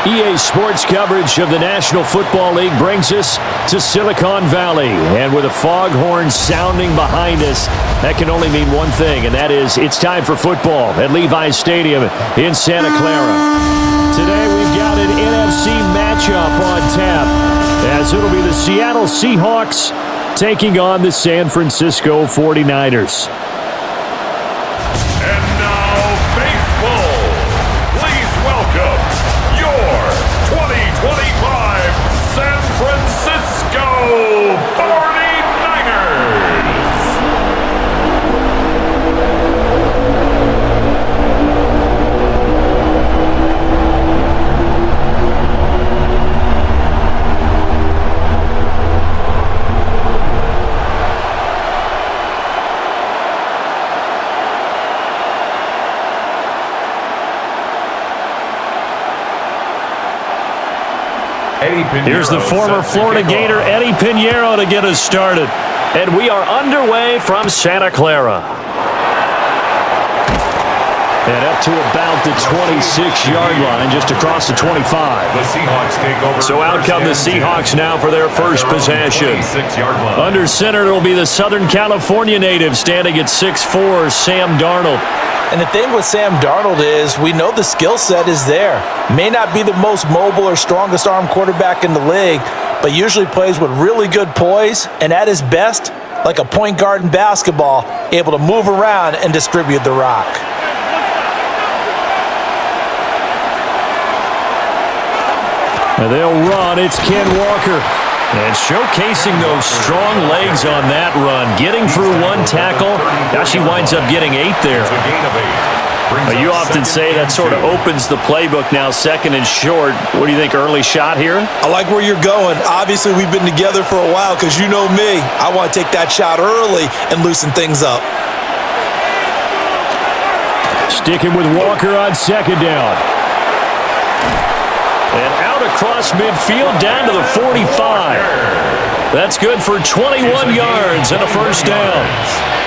EA Sports coverage of the National Football League brings us to Silicon Valley. And with a foghorn sounding behind us, that can only mean one thing, and that is it's time for football at Levi's Stadium in Santa Clara. Today we've got an NFC matchup on tap, as it'll be the Seattle Seahawks taking on the San Francisco 49ers. And now, faithful, please welcome your 2025 San Francisco 49ers. Here's the former Florida Gator Eddie Pinheiro to get us started. And we are underway from Santa Clara. And up to about the 26-yard line, just across the 25. The Seahawks take over. So out come the Seahawks now for their first possession. Under center, it'll be the Southern California native standing at 6'4", Sam Darnold. And the thing with Sam Darnold is we know the skill set is there. May not be the most mobile or strongest arm quarterback in the league, but usually plays with really good poise, and at his best, like a point guard in basketball, able to move around and distribute the rock. And they'll run. It's Ken Walker. And showcasing those strong legs on that run. Getting through one tackle. Now she winds up getting 8 there. You often say that sort of opens the playbook now, second and short. What do you think, early shot here? I like where you're going. Obviously, we've been together for a while because you know me. I want to take that shot early and loosen things up. Sticking with Walker on second down. And out across midfield down to the 45. That's good for 21 yards and a first down.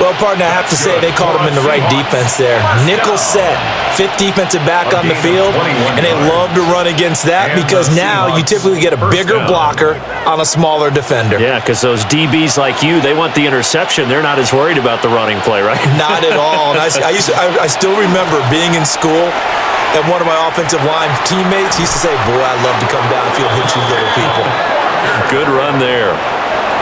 Well, partner, I have to say they called him in the right defense there. Nickel set, fifth defensive back on the field, and they love to run against that because now you typically get a bigger blocker on a smaller defender. Yeah, because those DBs like you, they want the interception. They're not as worried about the running play, right? Not at all. And I still remember being in school, and one of my offensive line teammates used to say, boy, I'd love to come downfield and hit you little people. Good run there.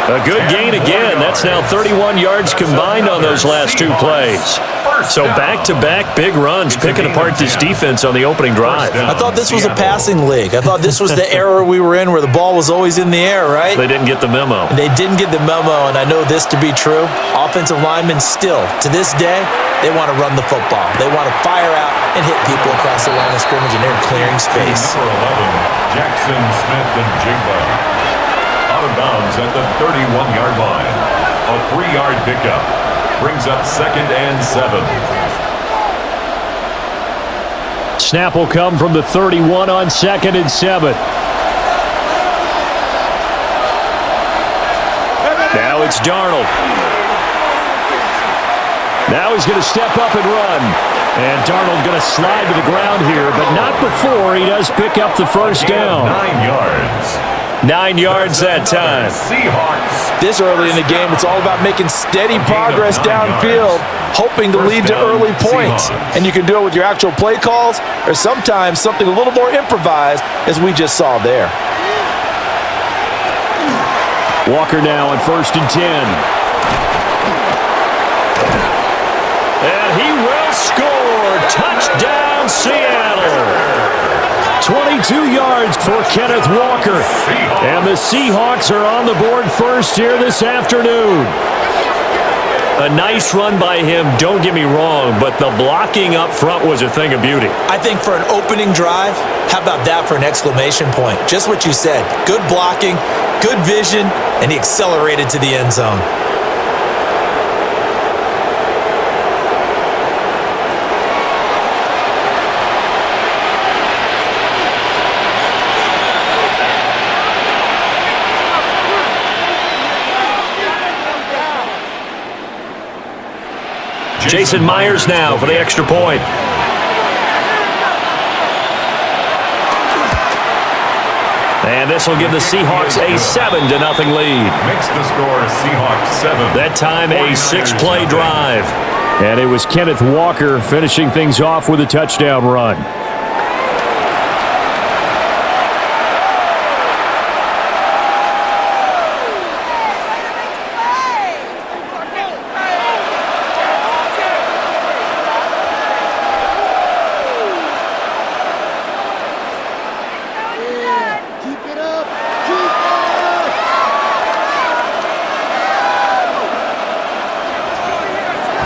A good gain again. That's now 31 yards combined on those last two plays. So back-to-back big runs, picking apart this defense on the opening drive. I thought this was a passing league. I thought this was the era we were in where the ball was always in the air, right? They didn't get the memo. They didn't get the memo, and I know this to be true. Offensive linemen still, to this day, they want to run the football. They want to fire out and hit people across the line of scrimmage, and they're clearing space. Number 11, Jackson Smith and Jigba. Out of bounds at the 31-yard line. A 3-yard pickup brings up 2nd and 7. Snap will come from the 31 on 2nd and 7. Now it's Darnold. Now he's going to step up and run. And Darnold going to slide to the ground here, but not before he does pick up the first down. 9 yards. 9 yards that time. Seahawks. This early in the game, it's all about making steady progress downfield, hoping to lead to early points. And you can do it with your actual play calls or sometimes something a little more improvised, as we just saw there. Walker now on 1st and 10. And he will score. Touchdown, Seattle. 22 yards for Kenneth Walker. And the Seahawks are on the board first here this afternoon. A nice run by him, don't get me wrong, but the blocking up front was a thing of beauty. I think for an opening drive, how about that for an exclamation point? Just what you said. Good blocking, good vision, and he accelerated to the end zone. Jason Myers now for the extra point. And this will give the Seahawks a 7-0 lead. Makes the score Seahawks 7. That time a 6-play drive. And it was Kenneth Walker finishing things off with a touchdown run.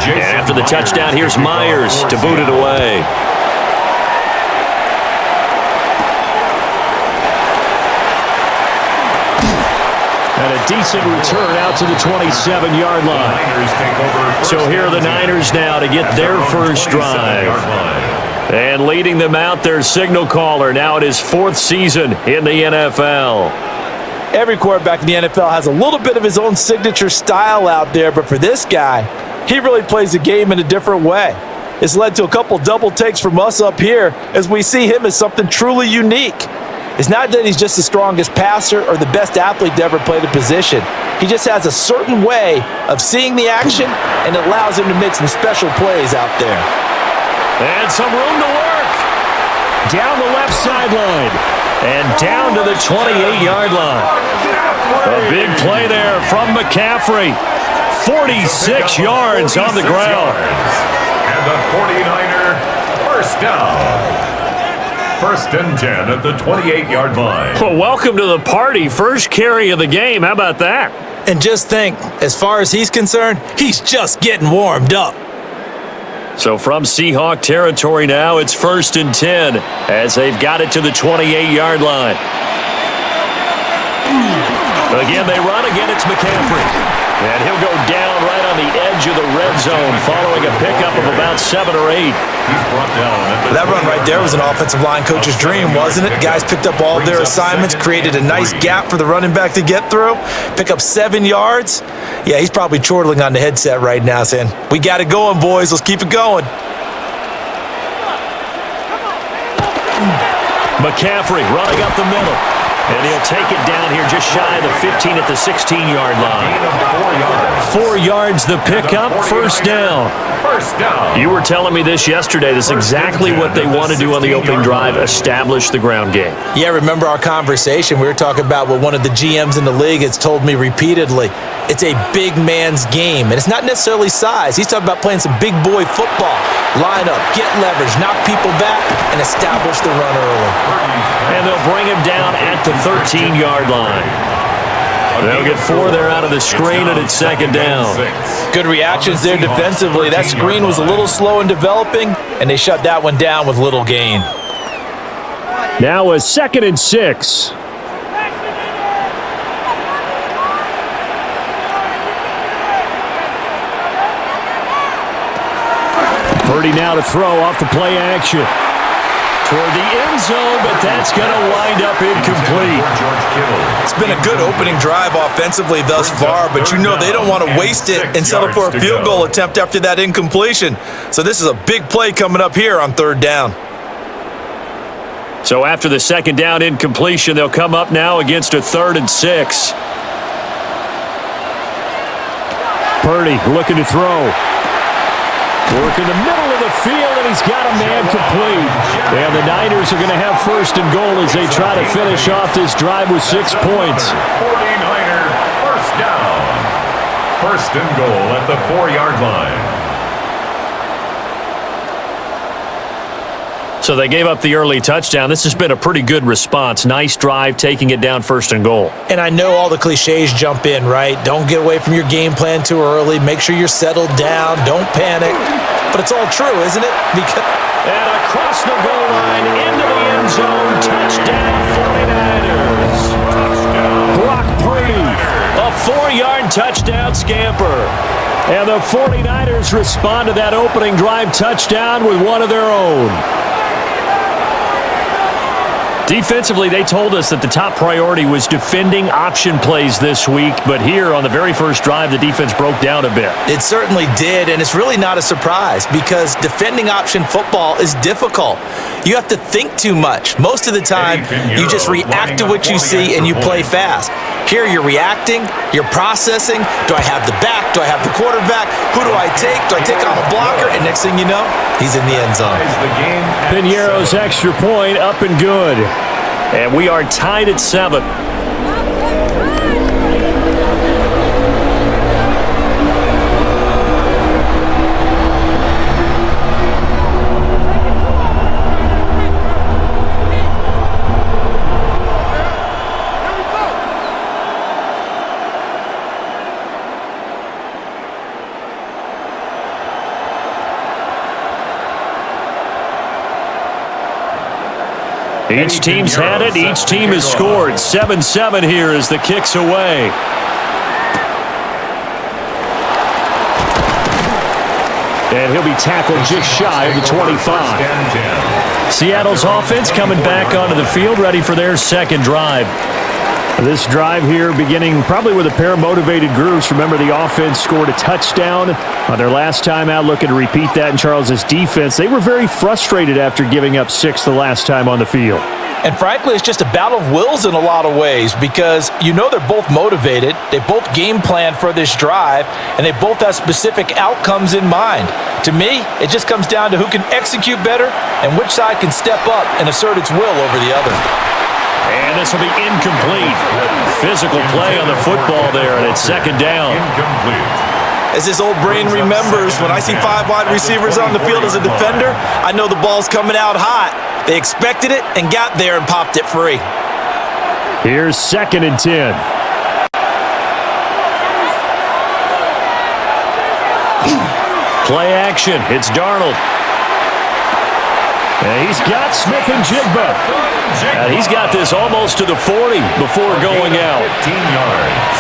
And after the touchdown, here's Myers to boot it away. And a decent return out to the 27-yard line. So here are the Niners now to get their first drive. And leading them out, their signal caller now in his 4th season in the NFL. Every quarterback in the NFL has a little bit of his own signature style out there, but for this guy, he really plays the game in a different way. It's led to a couple double takes from us up here as we see him as something truly unique. It's not that he's just the strongest passer or the best athlete to ever play the position. He just has a certain way of seeing the action, and it allows him to make some special plays out there. And some room to work. Down the left sideline. And down to the 28-yard line. A big play there from McCaffrey. 46 yards on the ground. And the 49er first down. 1st and 10 at the 28-yard line. Well, welcome to the party. First carry of the game. How about that? And just think, as far as he's concerned, he's just getting warmed up. So from Seahawk territory now, it's 1st and 10 as they've got it to the 28-yard line. Again, they run. Again, it's McCaffrey. And he'll go down right on the edge of the red zone following a pickup of about 7 or 8. He's brought down. That run right there was an offensive line coach's dream, wasn't it? Guys picked up all their assignments, created a nice gap for the running back to get through, pick up 7 yards. Yeah, he's probably chortling on the headset right now saying, "We got it going, boys. Let's keep it going." McCaffrey running up the middle. And he'll take it down here just shy of the 15 at the 16-yard line. 4 yards the pickup, first down. You were telling me this yesterday. This is exactly what they want to do on the opening drive, establish the ground game. Yeah, remember our conversation? We were talking about what one of the GMs in the league has told me repeatedly. It's a big man's game, and it's not necessarily size. He's talking about playing some big boy football. Line up, get leverage, knock people back, and establish the run early. And they'll bring him down at the 13-yard line. They'll get 4 there out of the screen, and it's 2nd down. Good reactions there defensively. That screen was a little slow in developing, and they shut that one down with little gain. Now a 2nd and 6. Purdy now to throw off the play action. Toward the end zone, but that's going to wind up incomplete. It's been a good opening drive offensively thus far, but you know they don't want to waste it and settle for a field goal attempt after that incompletion. So this is a big play coming up here on 3rd down. So after the 2nd down incompletion, they'll come up now against a 3rd and 6. Purdy looking to throw. Work in the middle of the field, and he's got a man complete. And the Niners are going to have 1st and goal as they try to finish off this drive with 6 points. 49er first down. 1st and goal at the 4-yard line. So they gave up the early touchdown. This has been a pretty good response. Nice drive, taking it down 1st and goal. And I know all the cliches jump in, right? Don't get away from your game plan too early. Make sure you're settled down. Don't panic. But it's all true, isn't it? And across the goal line, into the end zone, touchdown 49ers. Brock Purdy, a 4-yard touchdown scamper. And the 49ers respond to that opening drive touchdown with one of their own. Defensively, they told us that the top priority was defending option plays this week, but here on the very first drive, the defense broke down a bit. It certainly did, and it's really not a surprise because defending option football is difficult. You have to think too much. Most of the time, you just react to what you see and you play fast. Here, you're reacting, you're processing. Do I have the back? Do I have the quarterback? Who do I take? Do I take on a blocker? And next thing you know, he's in the end zone. Piñeiro's extra point up and good. And we are tied at 7. Each team's had it. Each team has scored. 7-7 here as the kick's away. And he'll be tackled just shy of the 25. Seattle's offense coming back onto the field, ready for their second drive. This drive here beginning probably with a pair of motivated groups. Remember, the offense scored a touchdown on their last time out, looking to repeat that in Charles' defense. They were very frustrated after giving up 6 the last time on the field. And frankly, it's just a battle of wills in a lot of ways because you know they're both motivated, they both game plan for this drive, and they both have specific outcomes in mind. To me, it just comes down to who can execute better and which side can step up and assert its will over the other. And this will be incomplete. Physical play on the football there, and it's second down. As his old brain remembers, when I see 5 wide receivers on the field as a defender, I know the ball's coming out hot. They expected it and got there and popped it free. Here's 2nd and 10. Play action. It's Darnold. And he's got Smith and Jigba. And he's got this almost to the 40 before going out.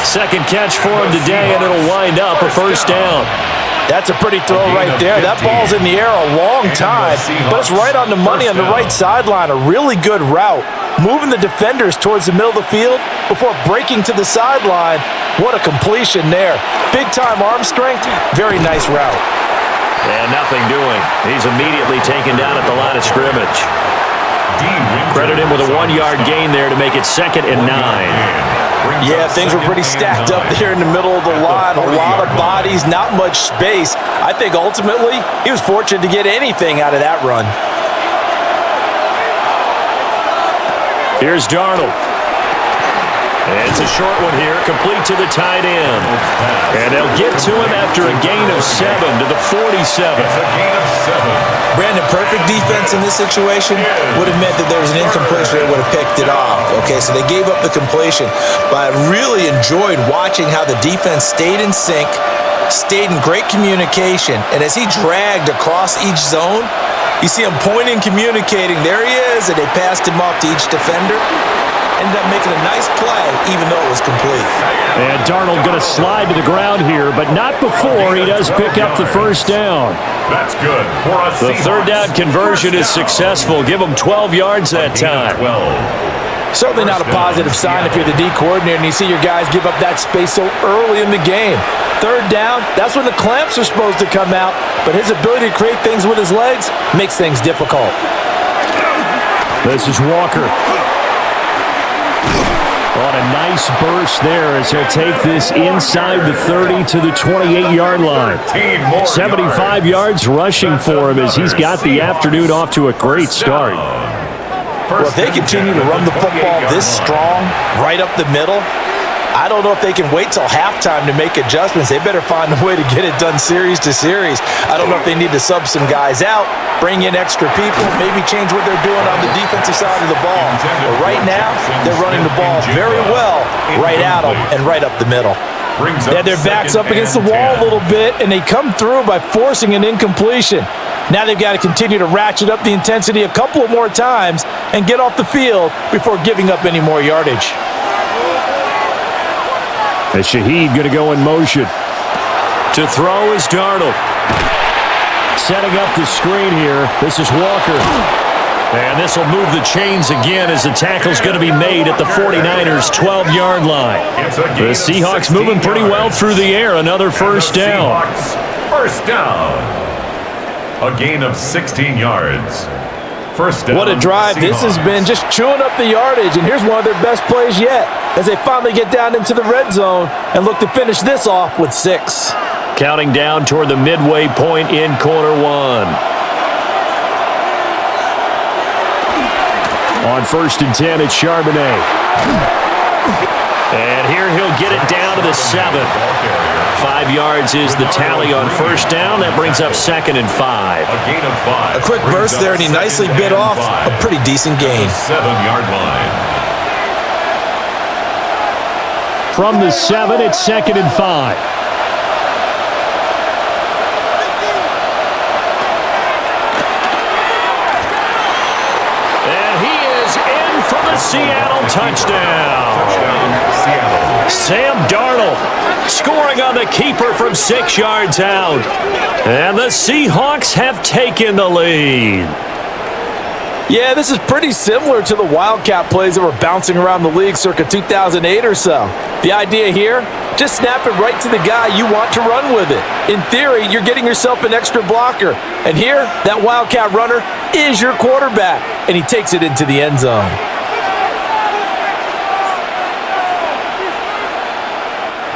Second catch for him today, and it'll wind up a first down. That's a pretty throw right there. That ball's in the air a long time, but it's right on the money on the right sideline. A really good route. Moving the defenders towards the middle of the field before breaking to the sideline. What a completion there. Big-time arm strength. Very nice route. And nothing doing. He's immediately taken down at the line of scrimmage. Credit him with a 1-yard gain there to make it 2nd and 9. Yeah, things were pretty stacked up there in the middle of the line. A lot of bodies, not much space. I think ultimately he was fortunate to get anything out of that run. Here's Darnold. And it's a short one here, complete to the tight end. And they'll get to him after a gain of 7 to the 47. It's a gain of 7. Brandon, perfect defense in this situation would have meant that there was an incompletion. They would have picked it off. Okay, so they gave up the completion. But I really enjoyed watching how the defense stayed in sync, stayed in great communication. And as he dragged across each zone, you see him pointing, communicating. There he is, and they passed him off to each defender. Ended up making a nice play, even though it was complete. And Darnold going to slide to the ground here, but not before he does pick up the first down. That's good for us. The third down conversion is successful. Give them 12 yards that time. Certainly not a positive sign if you're the D coordinator and you see your guys give up that space so early in the game. Third down, that's when the clamps are supposed to come out, but his ability to create things with his legs makes things difficult. This is Walker. On a nice burst there as he'll take this inside the 30 to the 28-yard line. 75 yards rushing for him as he's got the afternoon off to a great start. Well, if they continue to run the football this strong, right up the middle, I don't know if they can wait till halftime to make adjustments. They better find a way to get it done series to series. I don't know if they need to sub some guys out, bring in extra people, maybe change what they're doing on the defensive side of the ball. But right now, they're running the ball very well right at them and right up the middle. They had their backs up against the wall a little bit, and they come through by forcing an incompletion. Now they've got to continue to ratchet up the intensity a couple of more times and get off the field before giving up any more yardage. As Shaheed going to go in motion. To throw is Darnold. Setting up the screen here. This is Walker. And this will move the chains again as the tackle's going to be made at the 49ers' 12-yard line. The Seahawks moving pretty well through the air. Another first down. First down. A gain of 16 yards. First down. What a drive this has been, just chewing up the yardage. And here's one of their best plays yet as they finally get down into the red zone and look to finish this off with 6. Counting down toward the midway point in quarter one. On 1st and 10, it's Charbonnet. And here he'll get it down to the 7. 5 yards is the tally on first down. That brings up 2nd and 5. A gain of 5. A quick burst there, and he nicely bit off a pretty decent gain. 7-yard line. From the 7, it's 2nd and 5. Seattle touchdown. Seattle. Sam Darnold scoring on the keeper from 6 yards out. And the Seahawks have taken the lead. Yeah, this is pretty similar to the Wildcat plays that were bouncing around the league circa 2008 or so. The idea here, just snap it right to the guy you want to run with it. In theory, you're getting yourself an extra blocker. And here, that Wildcat runner is your quarterback, and he takes it into the end zone.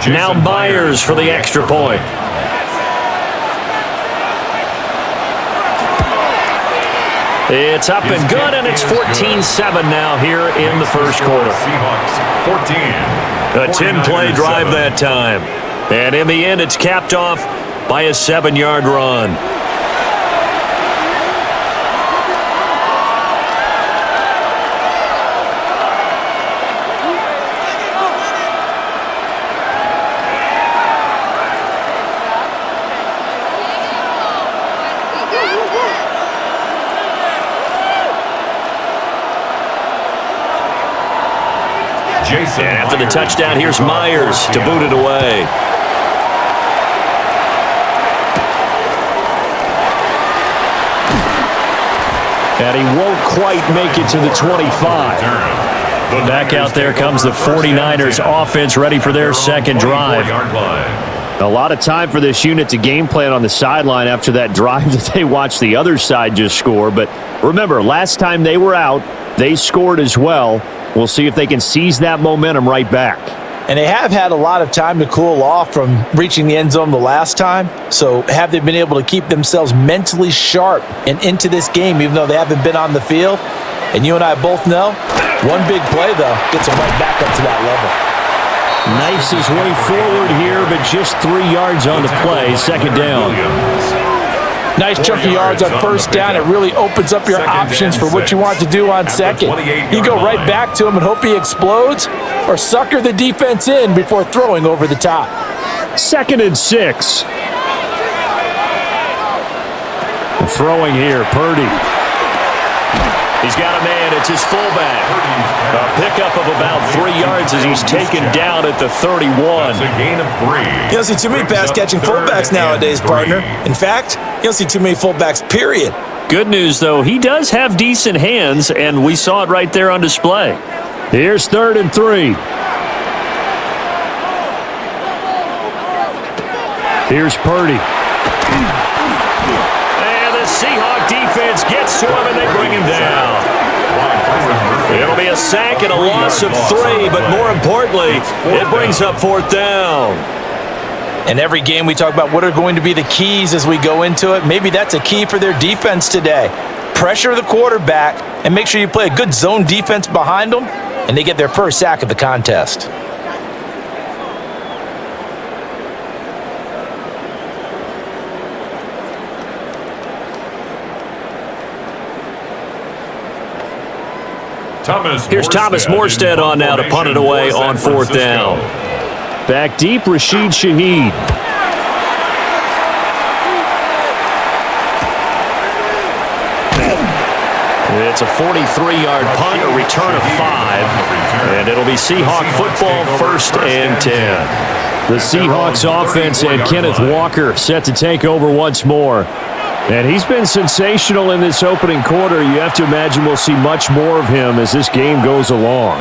Now Myers for the extra point. It's up and good, and it's 14-7 now here in the first quarter. Seahawks 14. A 10-play drive that time. And in the end, it's capped off by a 7-yard run. And after the touchdown, here's Myers to boot it away. And he won't quite make it to the 25. Back out there comes the 49ers offense ready for their second drive. A lot of time for this unit to game plan on the sideline after that drive that they watched the other side just score. But remember, last time they were out, they scored as well. We'll see if they can seize that momentum right back. And they have had a lot of time to cool off from reaching the end zone the last time. So have they been able to keep themselves mentally sharp and into this game, even though they haven't been on the field? And you and I both know, one big play, though, gets them right back up to that level. Knifes his way forward here, but just 3 yards on the play. Second down. Nice chunk of yards on first down. It really opens up your options for what you want to do on second. You go right back to him and hope he explodes, or sucker the defense in before throwing over the top. 2nd and 6. Throwing here, Purdy. He's got a man. It's his fullback. A pickup of about 3 yards as he's taken down at the 31. That's a gain of 3. You don't see too many pass-catching fullbacks nowadays, partner. In fact, you don't see too many fullbacks, period. Good news, though. He does have decent hands, and we saw it right there on display. Here's 3rd and 3. Here's Purdy. And the Seahawks defense gets to him, and they bring him down. It'll be a sack and a loss of 3, but more importantly, it brings up 4th down. In every game, we talk about what are going to be the keys as we go into it. Maybe that's a key for their defense today. Pressure the quarterback and make sure you play a good zone defense behind them, and they get their first sack of the contest. Here's Thomas Morstead on now to punt it away on 4th down. Back deep, Rashid Shaheed. It's a 43-yard punt, a return of 5, and it'll be Seahawk football, 1st and 10. The Seahawks offense and Kenneth Walker set to take over once more. And he's been sensational in this opening quarter. You have to imagine we'll see much more of him as this game goes along.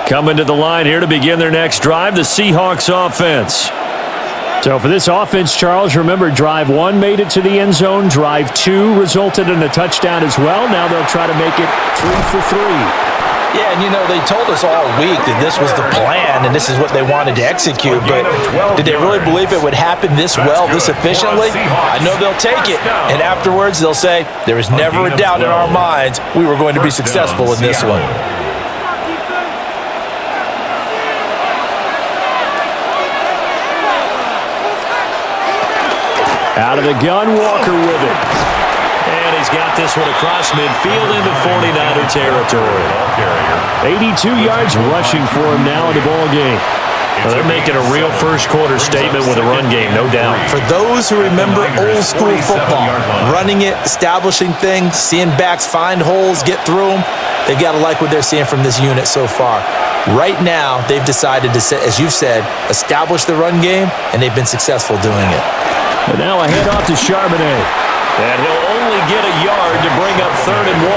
Coming to the line here to begin their next drive, the Seahawks offense. So for this offense, Charles, remember, drive 1 made it to the end zone. Drive 2 resulted in a touchdown as well. Now they'll try to make it 3 for 3. Yeah, and they told us all week that this was the plan and this is what they wanted to execute, but did they really believe it would happen this well, this efficiently? I know they'll take it, and afterwards they'll say, there was never a doubt in our minds we were going to be successful in this one. Out of the gun, Walker with it. And he's got this one across midfield into 49er territory. 82 yards rushing for him now in the ball game. Well, they're making a real first-quarter statement with a run game, no doubt. For those who remember old-school football, running it, establishing things, seeing backs find holes, get through them, they've got to like what they're seeing from this unit so far. Right now, they've decided to, as you've said, establish the run game, and they've been successful doing it. And now a handoff to Charbonnet. And he'll only get a yard to bring up 3rd and 1.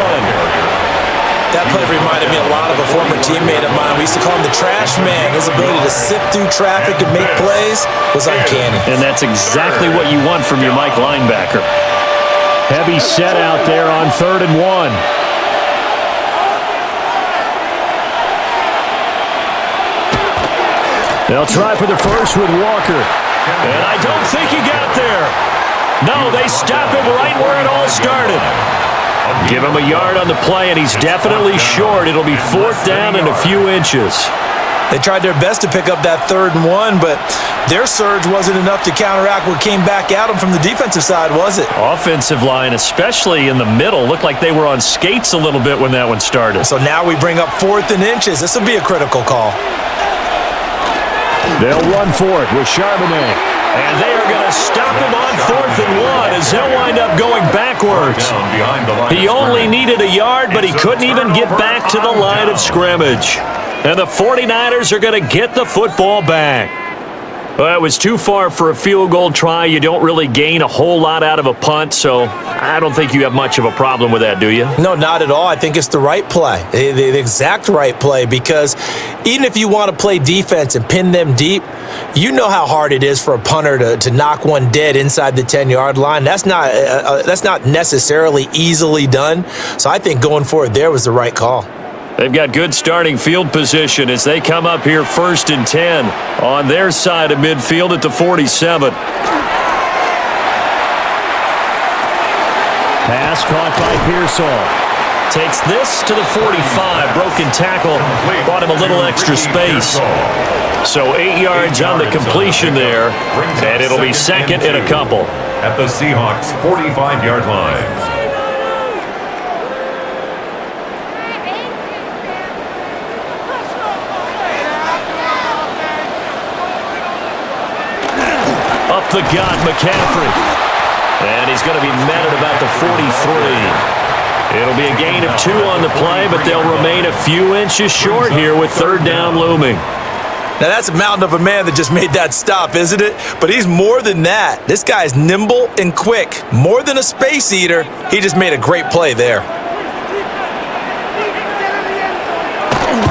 That play reminded me a lot of a former teammate of mine. We used to call him the trash man. His ability to sift through traffic and make plays was uncanny. And that's exactly what you want from your Mike linebacker. Heavy set out there on 3rd and 1. They'll try for the first with Walker. And I don't think he got there. No, they stop him right where it all started. Give him a yard on the play, and he's definitely short. It'll be 4th down and a few inches. They tried their best to pick up that 3rd and 1, but their surge wasn't enough to counteract what came back at them from the defensive side, was it? Offensive line, especially in the middle, looked like they were on skates a little bit when that one started. So now we bring up 4th and inches. This will be a critical call. They'll run for it with Charbonnet. And they are going to stop him on 4th and 1 as they'll wind up going backwards. He only needed a yard, but he couldn't even get back to the line of scrimmage. And the 49ers are going to get the football back. Well, it was too far for a field goal try. You don't really gain a whole lot out of a punt, so I don't think you have much of a problem with that, do you? No, not at all. I think it's the right play, the exact right play, because even if you want to play defense and pin them deep, you know how hard it is for a punter to knock one dead inside the 10-yard line. That's not necessarily easily done, so I think going for it there was the right call. They've got good starting field position as they come up here 1st and 10 on their side of midfield at the 47. Pass caught by Pearsall. Takes this to the 45. Broken tackle. Bought him a little extra space. So 8 yards on the completion there, and it'll be 2nd and a couple. At the Seahawks' 45-yard line. Up the gut, McCaffrey. And he's going to be met at about the 43. It'll be a gain of 2 on the play, but they'll remain a few inches short here with 3rd down looming. Now, that's a mountain of a man that just made that stop, isn't it? But he's more than that. This guy's nimble and quick. More than a space eater. He just made a great play there.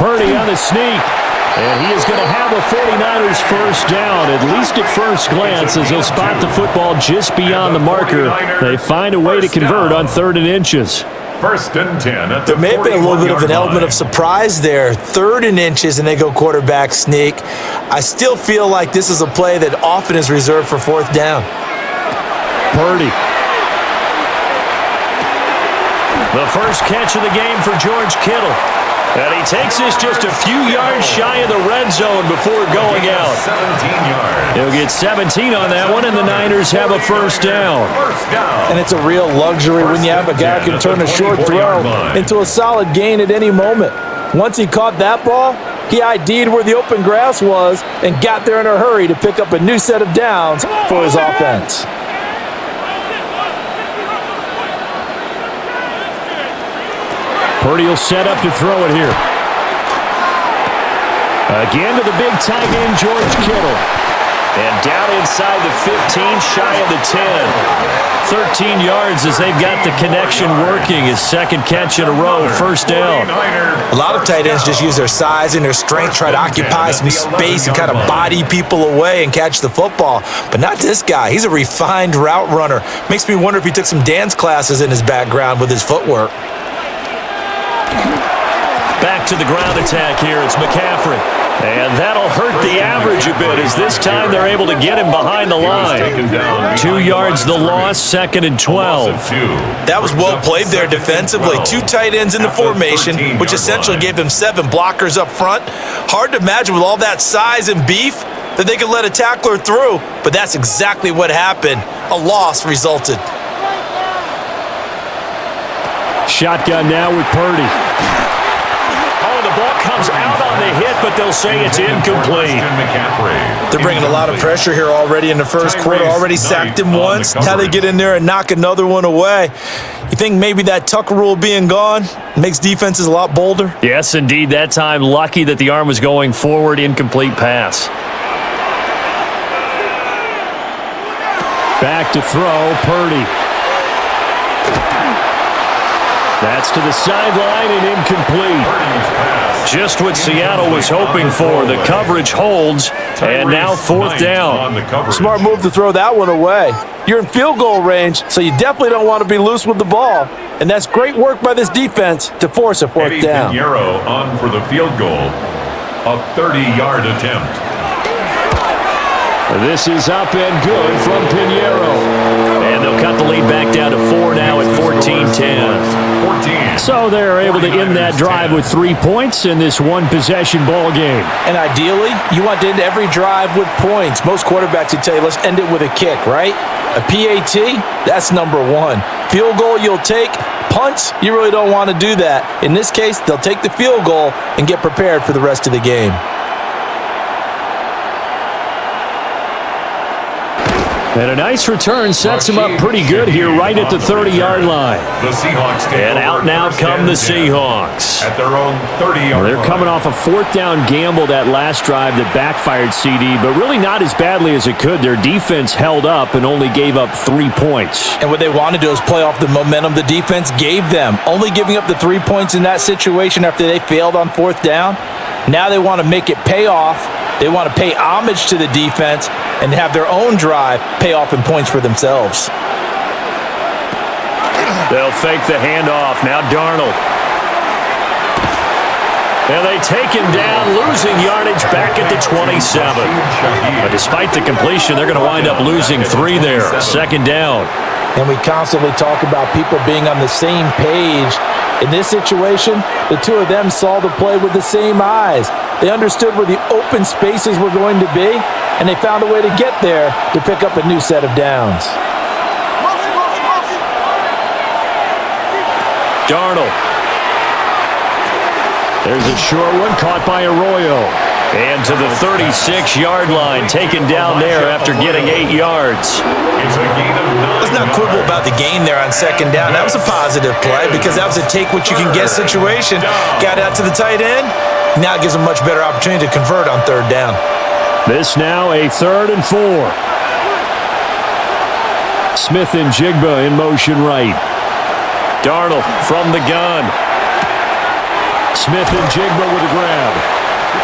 Purdy on the sneak. And he is going to have a 49ers first down, at least at first glance, as he'll spot the football just beyond the marker. They find a way to convert on 3rd and inches. 1st and 10 at the There may have been a little bit of an element of surprise there. 3rd and inches, and they go quarterback sneak. I still feel like this is a play that often is reserved for 4th down. Purdy. The first catch of the game for George Kittle. And he takes this just a few yards shy of the red zone before going out. 17 yards. He'll get 17 on that one, and the Niners have a first down. And it's a real luxury when you have a guy who can turn a short throw into a solid gain at any moment. Once he caught that ball, he ID'd where the open grass was and got there in a hurry to pick up a new set of downs for his offense. Purdy will set up to throw it here. Again to the big tight end, George Kittle. And down inside the 15, shy of the 10. 13 yards as they've got the connection working. His second catch in a row, first down. A lot of tight ends just use their size and their strength, try to occupy some space and kind of body people away and catch the football. But not this guy. He's a refined route runner. Makes me wonder if he took some dance classes in his background with his footwork. Back to the ground attack here. It's McCaffrey. And that'll hurt the average a bit as this time they're able to get him behind the line. 2 yards the loss, 2nd and 12. That was well played there defensively. 2 tight ends in the formation, which essentially gave them 7 blockers up front. Hard to imagine with all that size and beef that they could let a tackler through, but that's exactly what happened. A loss resulted. Shotgun now with Purdy. The ball comes out on the hit, but they'll say it's incomplete. They're bringing a lot of pressure here already in the first quarter. Already sacked him once. Now they get in there and knock another one away. You think maybe that Tucker rule being gone makes defenses a lot bolder? Yes, indeed. That time, lucky that the arm was going forward. Incomplete pass. Back to throw, Purdy. That's to the sideline and incomplete. Just what Seattle was hoping for. The coverage holds, and now 4th down. Smart move to throw that one away. You're in field goal range, so you definitely don't want to be loose with the ball. And that's great work by this defense to force a 4th down. Pinheiro on for the field goal. A 30-yard attempt. This is up and good from Pinheiro. And they'll cut the lead back down to 4 now at 14-10. So they're able to end that drive with 3 points in this one-possession ball game. And ideally, you want to end every drive with points. Most quarterbacks would tell you, let's end it with a kick, right? A PAT, that's number 1. Field goal you'll take. Punts, you really don't want to do that. In this case, they'll take the field goal and get prepared for the rest of the game. And a nice return sets him up pretty good here right at the 30-yard line. The Seahawks and out now come the Seahawks. At their own 30-yard They're coming off a 4th down gamble that last drive that backfired CD, but really not as badly as it could. Their defense held up and only gave up 3 points. And what they want to do is play off the momentum the defense gave them. Only giving up the 3 points in that situation after they failed on 4th down. Now they want to make it pay off. They want to pay homage to the defense and have their own drive pay off in points for themselves. They'll fake the handoff. Now Darnold. And they take him down, losing yardage back at the 27. But despite the completion, they're going to wind up losing 3 there. 2nd down. And we constantly talk about people being on the same page. In this situation, the 2 of them saw the play with the same eyes. They understood where the open spaces were going to be, and they found a way to get there to pick up a new set of downs. Darnold. There's a short one caught by Arroyo. And to the 36-yard line, taken down there after getting 8 yards. Let's not quibble about the gain there on 2nd down. That was a positive play because that was a take-what-you-can-get situation. Got out to the tight end. Now it gives them a much better opportunity to convert on 3rd down. This now a 3rd and 4. Smith and Jigba in motion right. Darnold from the gun. Smith and Jigba with a grab.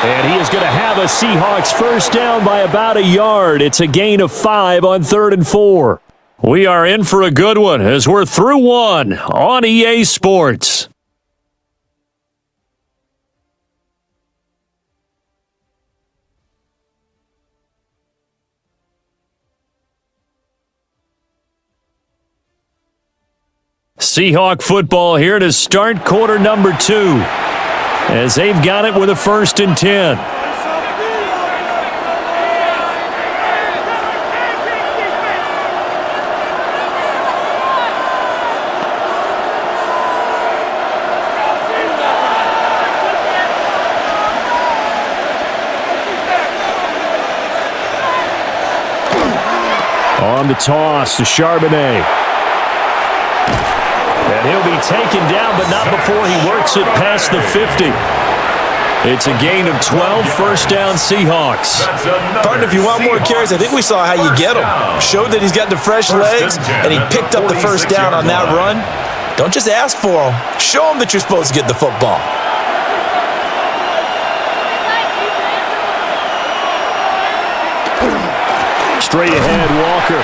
And he is going to have a Seahawks first down by about a yard. It's a gain of 5 on 3rd and 4. We are in for a good one as we're through 1 on EA Sports. Seahawk football here to start quarter number 2 as they've got it with a 1st and 10. On the toss to Charbonnet. And he'll be taken down, but not before he works it past the 50. It's a gain of 12, first down Seahawks. Partner, if you want more carries, I think we saw how you get him. Showed that he's got the fresh legs, and he picked up the first down on that run. Don't just ask for him. Show him that you're supposed to get the football. Straight ahead, Walker.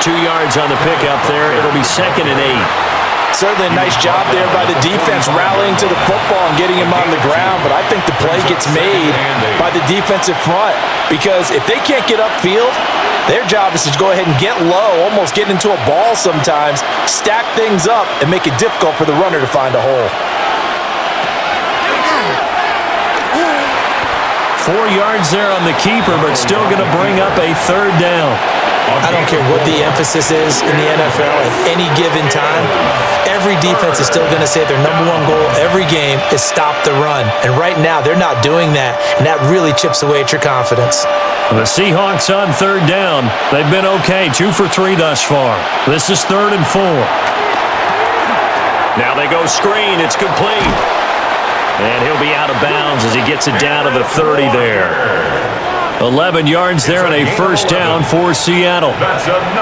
2 yards on the pickup there. It'll be 2nd and 8. Certainly a nice job there by the defense rallying to the football and getting him on the ground, but I think the play gets made by the defensive front because if they can't get upfield, their job is to go ahead and get low, almost get into a ball sometimes, stack things up, and make it difficult for the runner to find a hole. 4 yards there on the keeper, but still going to bring up a 3rd down. I don't care what the emphasis is in the NFL at any given time. Every defense is still going to say their #1 goal every game is stop the run. And right now, they're not doing that, and that really chips away at your confidence. The Seahawks on 3rd down. They've been okay, 2 for 3 thus far. This is 3rd and 4. Now they go screen. It's complete. And he'll be out of bounds as he gets it down to the 30 there. 11 yards there and a first down for Seattle.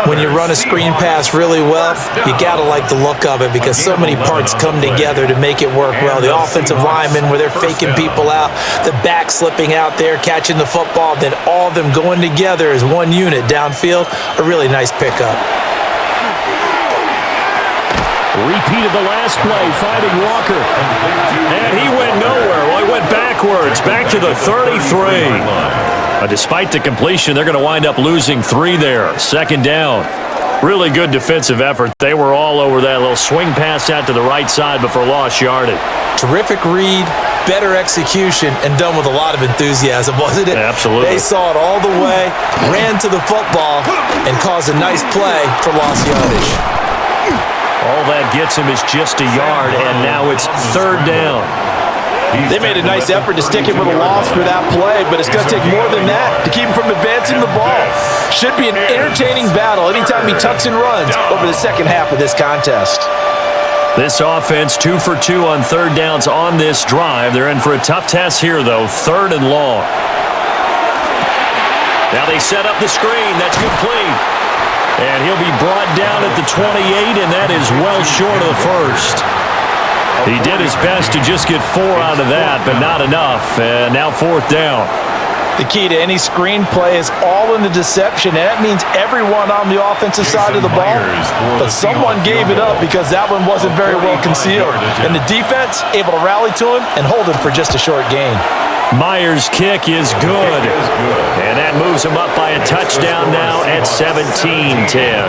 When you run a screen pass really well, you got to like the look of it because so many parts come together to make it work well. The offensive linemen where they're faking people out, the back slipping out there, catching the football, then all of them going together as one unit downfield. A really nice pickup. Repeat of the last play, finding Walker. And he went nowhere. Well, he went backwards, back to the 33. Despite the completion, they're going to wind up losing 3 there. 2nd down. Really good defensive effort. They were all over that little swing pass out to the right side, but for lost yardage. Terrific read, better execution, and done with a lot of enthusiasm, wasn't it? Absolutely. They saw it all the way, ran to the football, and caused a nice play for lost yardage. All that gets him is just a yard, and now it's 3rd down. They made a nice effort to stick him with a loss for that play, but it's going to take more than that to keep him from advancing the ball. Should be an entertaining battle anytime he tucks and runs over the second half of this contest. This offense 2 for 2 on 3rd downs on this drive. They're in for a tough test here, though. 3rd and long. Now they set up the screen. That's complete. And he'll be brought down at the 28, and that is well short of the first. He did his best to just get 4 out of that, but not enough. And now 4th down. The key to any screen play is all in the deception, and that means everyone on the offensive side of the ball. But someone gave it up because that one wasn't very well concealed. And the defense able to rally to him and hold him for just a short gain. Myers' kick is good. And that moves him up by a touchdown now at 17-10.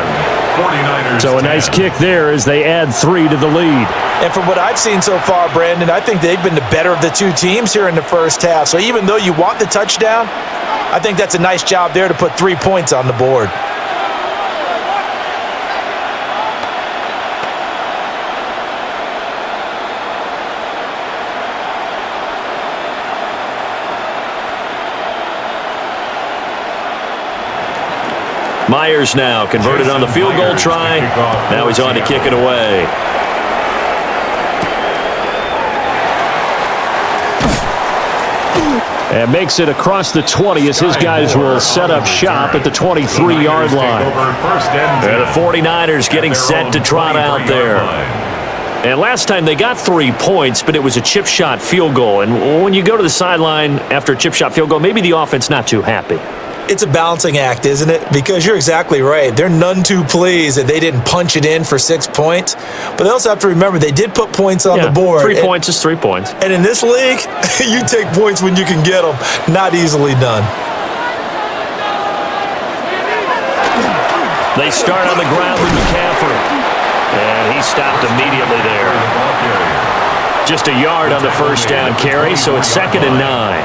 So a nice kick there as they add 3 to the lead. And from what I've seen so far, Brandon, I think they've been the better of the 2 teams here in the first half. So even though you want the touchdown, I think that's a nice job there to put 3 points on the board. Myers now converted on the field goal try. Now he's on to kick it away. And makes it across the 20 as his guys will set up shop at the 23-yard line. And the 49ers getting set to trot out there. And last time they got 3 points, but it was a chip shot field goal. And when you go to the sideline after a chip shot field goal, maybe the offense not too happy. It's a balancing act, isn't it? Because you're exactly right. They're none too pleased that they didn't punch it in for 6 points. But they also have to remember they did put points on the board. 3 points is 3 points. And in this league, you take points when you can get them. Not easily done. They start on the ground with McCaffrey. And he stopped immediately there. Just a yard on the first down carry, so it's 2nd and 9.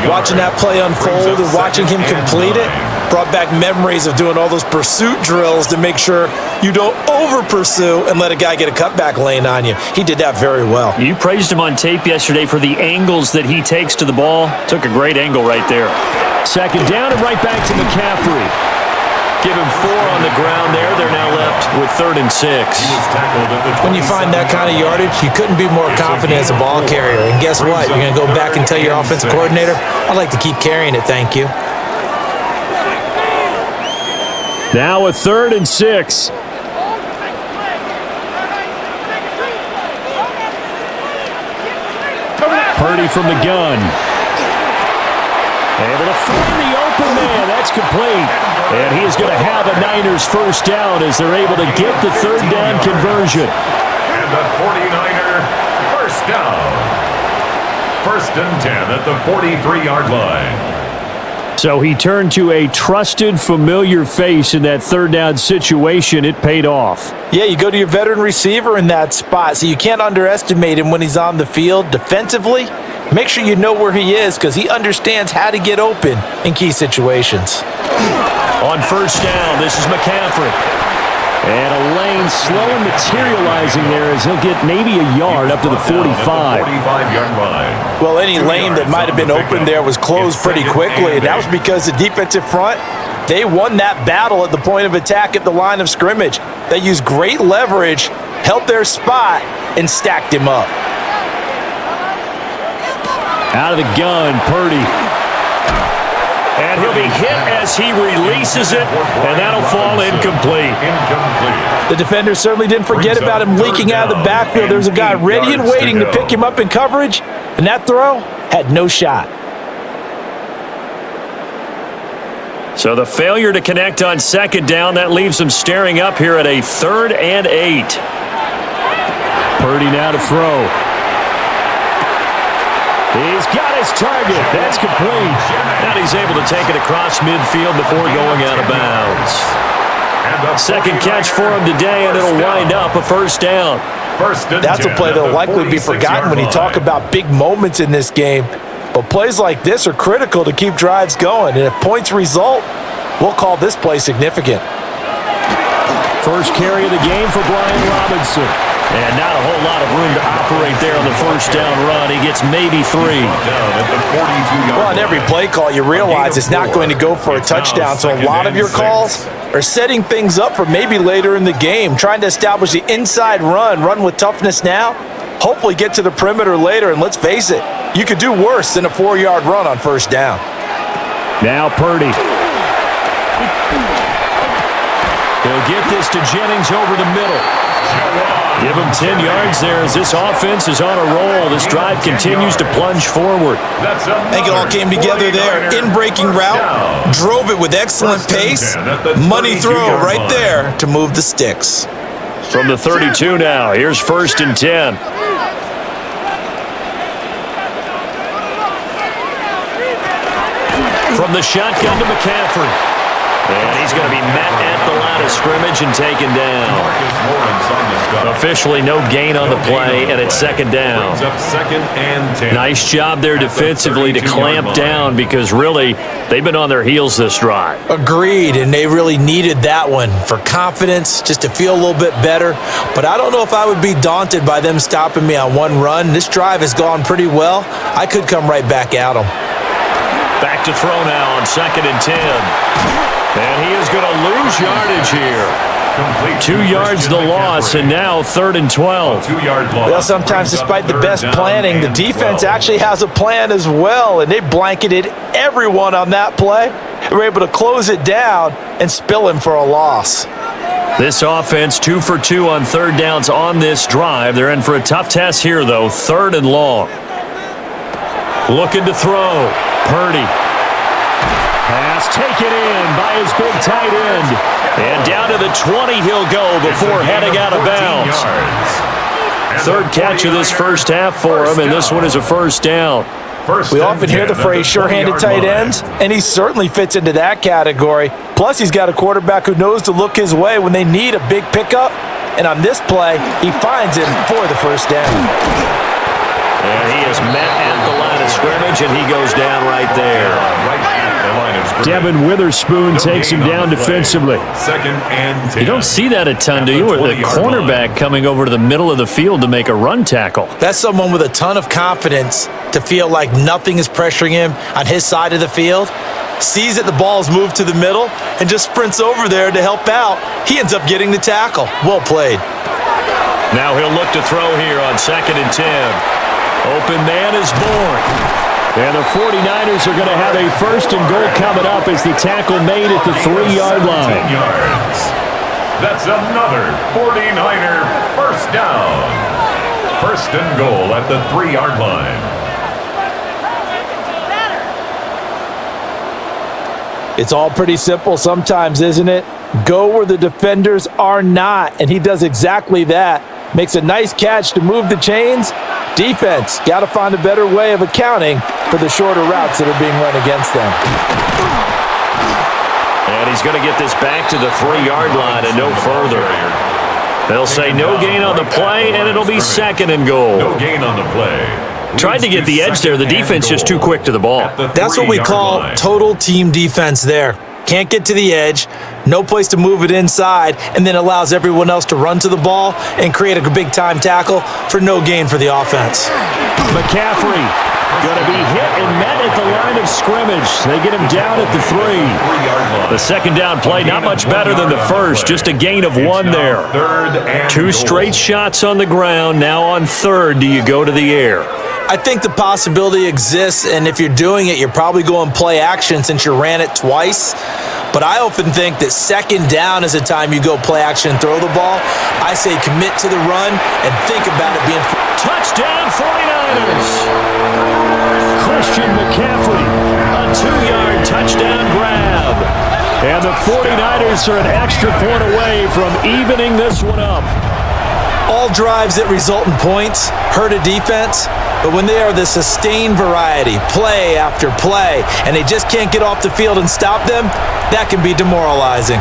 Watching that play unfold and watching him complete it brought back memories of doing all those pursuit drills to make sure you don't over-pursue and let a guy get a cutback lane on you. He did that very well. You praised him on tape yesterday for the angles that he takes to the ball. Took a great angle right there. 2nd down and right back to McCaffrey. Give him 4 on the ground there. They're now left with 3rd and 6. When you find that kind of yardage, you couldn't be more confident as a ball carrier. And guess what? You're going to go back and tell your offensive coordinator, I'd like to keep carrying it, thank you. Now a 3rd and 6. Purdy from the gun. Able to find the open man. That's complete. And he is going to have a Niners first down as they're able to get the 3rd down conversion. And the 49er first down. 1st and 10 at the 43-yard line. So he turned to a trusted, familiar face in that 3rd down situation. It paid off. Yeah, you go to your veteran receiver in that spot, so you can't underestimate him when he's on the field. Defensively, make sure you know where he is because he understands how to get open in key situations. On 1st down, this is McCaffrey. And a lane slowly materializing there as he'll get maybe a yard up to the 45. 45-yard line. Well, any lane that might have been open there was closed pretty quickly, and that was because the defensive front, they won that battle at the point of attack at the line of scrimmage. They used great leverage, held their spot, and stacked him up. Out of the gun, Purdy. And he'll be hit as he releases it, and that'll fall incomplete. The defenders certainly didn't forget about him leaking out of the backfield. There's a guy ready and waiting to pick him up in coverage, and that throw had no shot. So the failure to connect on 2nd down, that leaves them staring up here at a 3rd and 8. Purdy now to throw. He's got his target. That's complete. And he's able to take it across midfield before going out of bounds. 2nd catch for him today, and it'll wind up a 1st down. That's a play that'll likely be forgotten when you talk about big moments in this game. But plays like this are critical to keep drives going. And if points result, we'll call this play significant. First carry of the game for Brian Robinson. And not a whole lot of room to operate there on the 1st down run. He gets maybe 3. Well, on every play call, you realize it's not going to go for a touchdown. So a lot of your calls are setting things up for maybe later in the game, trying to establish the inside run with toughness now, hopefully get to the perimeter later. And let's face it, you could do worse than a 4-yard run on 1st down. Now Purdy. He'll get this to Jennings over the middle. Give him 10 yards there as this offense is on a roll. This drive continues to plunge forward. I think it all came together there. In-breaking route, drove it with excellent pace. Money throw right there to move the sticks. From the 32 now, here's 1st and 10. From the shotgun to McCaffrey. And he's going to be met at the line of scrimmage and taken down. Officially no gain on the play, and it's 2nd down. Nice job there defensively to clamp down because really they've been on their heels this drive. Agreed, and they really needed that one for confidence, just to feel a little bit better. But I don't know if I would be daunted by them stopping me on one run. This drive has gone pretty well. I could come right back at them. Back to throw now on 2nd and 10. And he is going to lose yardage here. 2 yards the loss, and now 3rd and 12. Well, sometimes despite the best planning, the defense actually has a plan as well, and they blanketed everyone on that play. They were able to close it down and spill him for a loss. This offense 2 for 2 on 3rd downs on this drive. They're in for a tough test here, though. 3rd and long. Looking to throw. Purdy. Pass taken in by his big tight end. And down to the 20 he'll go before heading out of bounds. 3rd catch of this 1st half for him, and this one is a 1st down. We often hear the phrase sure-handed tight ends, and he certainly fits into that category. Plus, he's got a quarterback who knows to look his way when they need a big pickup. And on this play, he finds him for the 1st down. And he is met at the line of scrimmage, and he goes down right there. Right at the line of scrimmage. Devin Witherspoon takes him down defensively. 2nd and 10. You don't see that a ton, do you? With the cornerback coming over to the middle of the field to make a run tackle. That's someone with a ton of confidence to feel like nothing is pressuring him on his side of the field. Sees that the ball's moved to the middle and just sprints over there to help out. He ends up getting the tackle. Well played. Now he'll look to throw here on 2nd and 10. Open man is born. And the 49ers are going to have a 1st and goal coming up as the tackle made at the 3-yard line. 10 yards. That's another 49er first down. 1st and goal at the 3-yard line. It's all pretty simple sometimes, isn't it? Go where the defenders are not, and he does exactly that. Makes a nice catch to move the chains. Defense, got to find a better way of accounting for the shorter routes that are being run against them. And he's going to get this back to the 3-yard line and no further. They'll say no gain on the play, and it'll be 2nd and goal. No gain on the play. Tried to get the edge there. The defense just too quick to the ball. That's what we call total team defense there. Can't get to the edge, no place to move it inside, and then allows everyone else to run to the ball and create a big-time tackle for no gain for the offense. McCaffrey going to be hit and met at the line of scrimmage. They get him down at the 3. The 2nd down play, not much better than the first. Just a gain of 1 there. 2 straight shots on the ground. Now on 3rd, do you go to the air? I think the possibility exists, and if you're doing it, you're probably going play action since you ran it twice. But I often think that 2nd down is the time you go play action and throw the ball. I say commit to the run and think about it being... Touchdown 49ers! Christian McCaffrey, a 2-yard touchdown grab. And the 49ers are an extra point away from evening this one up. All drives that result in points hurt a defense, but when they are the sustained variety, play after play, and they just can't get off the field and stop them, that can be demoralizing.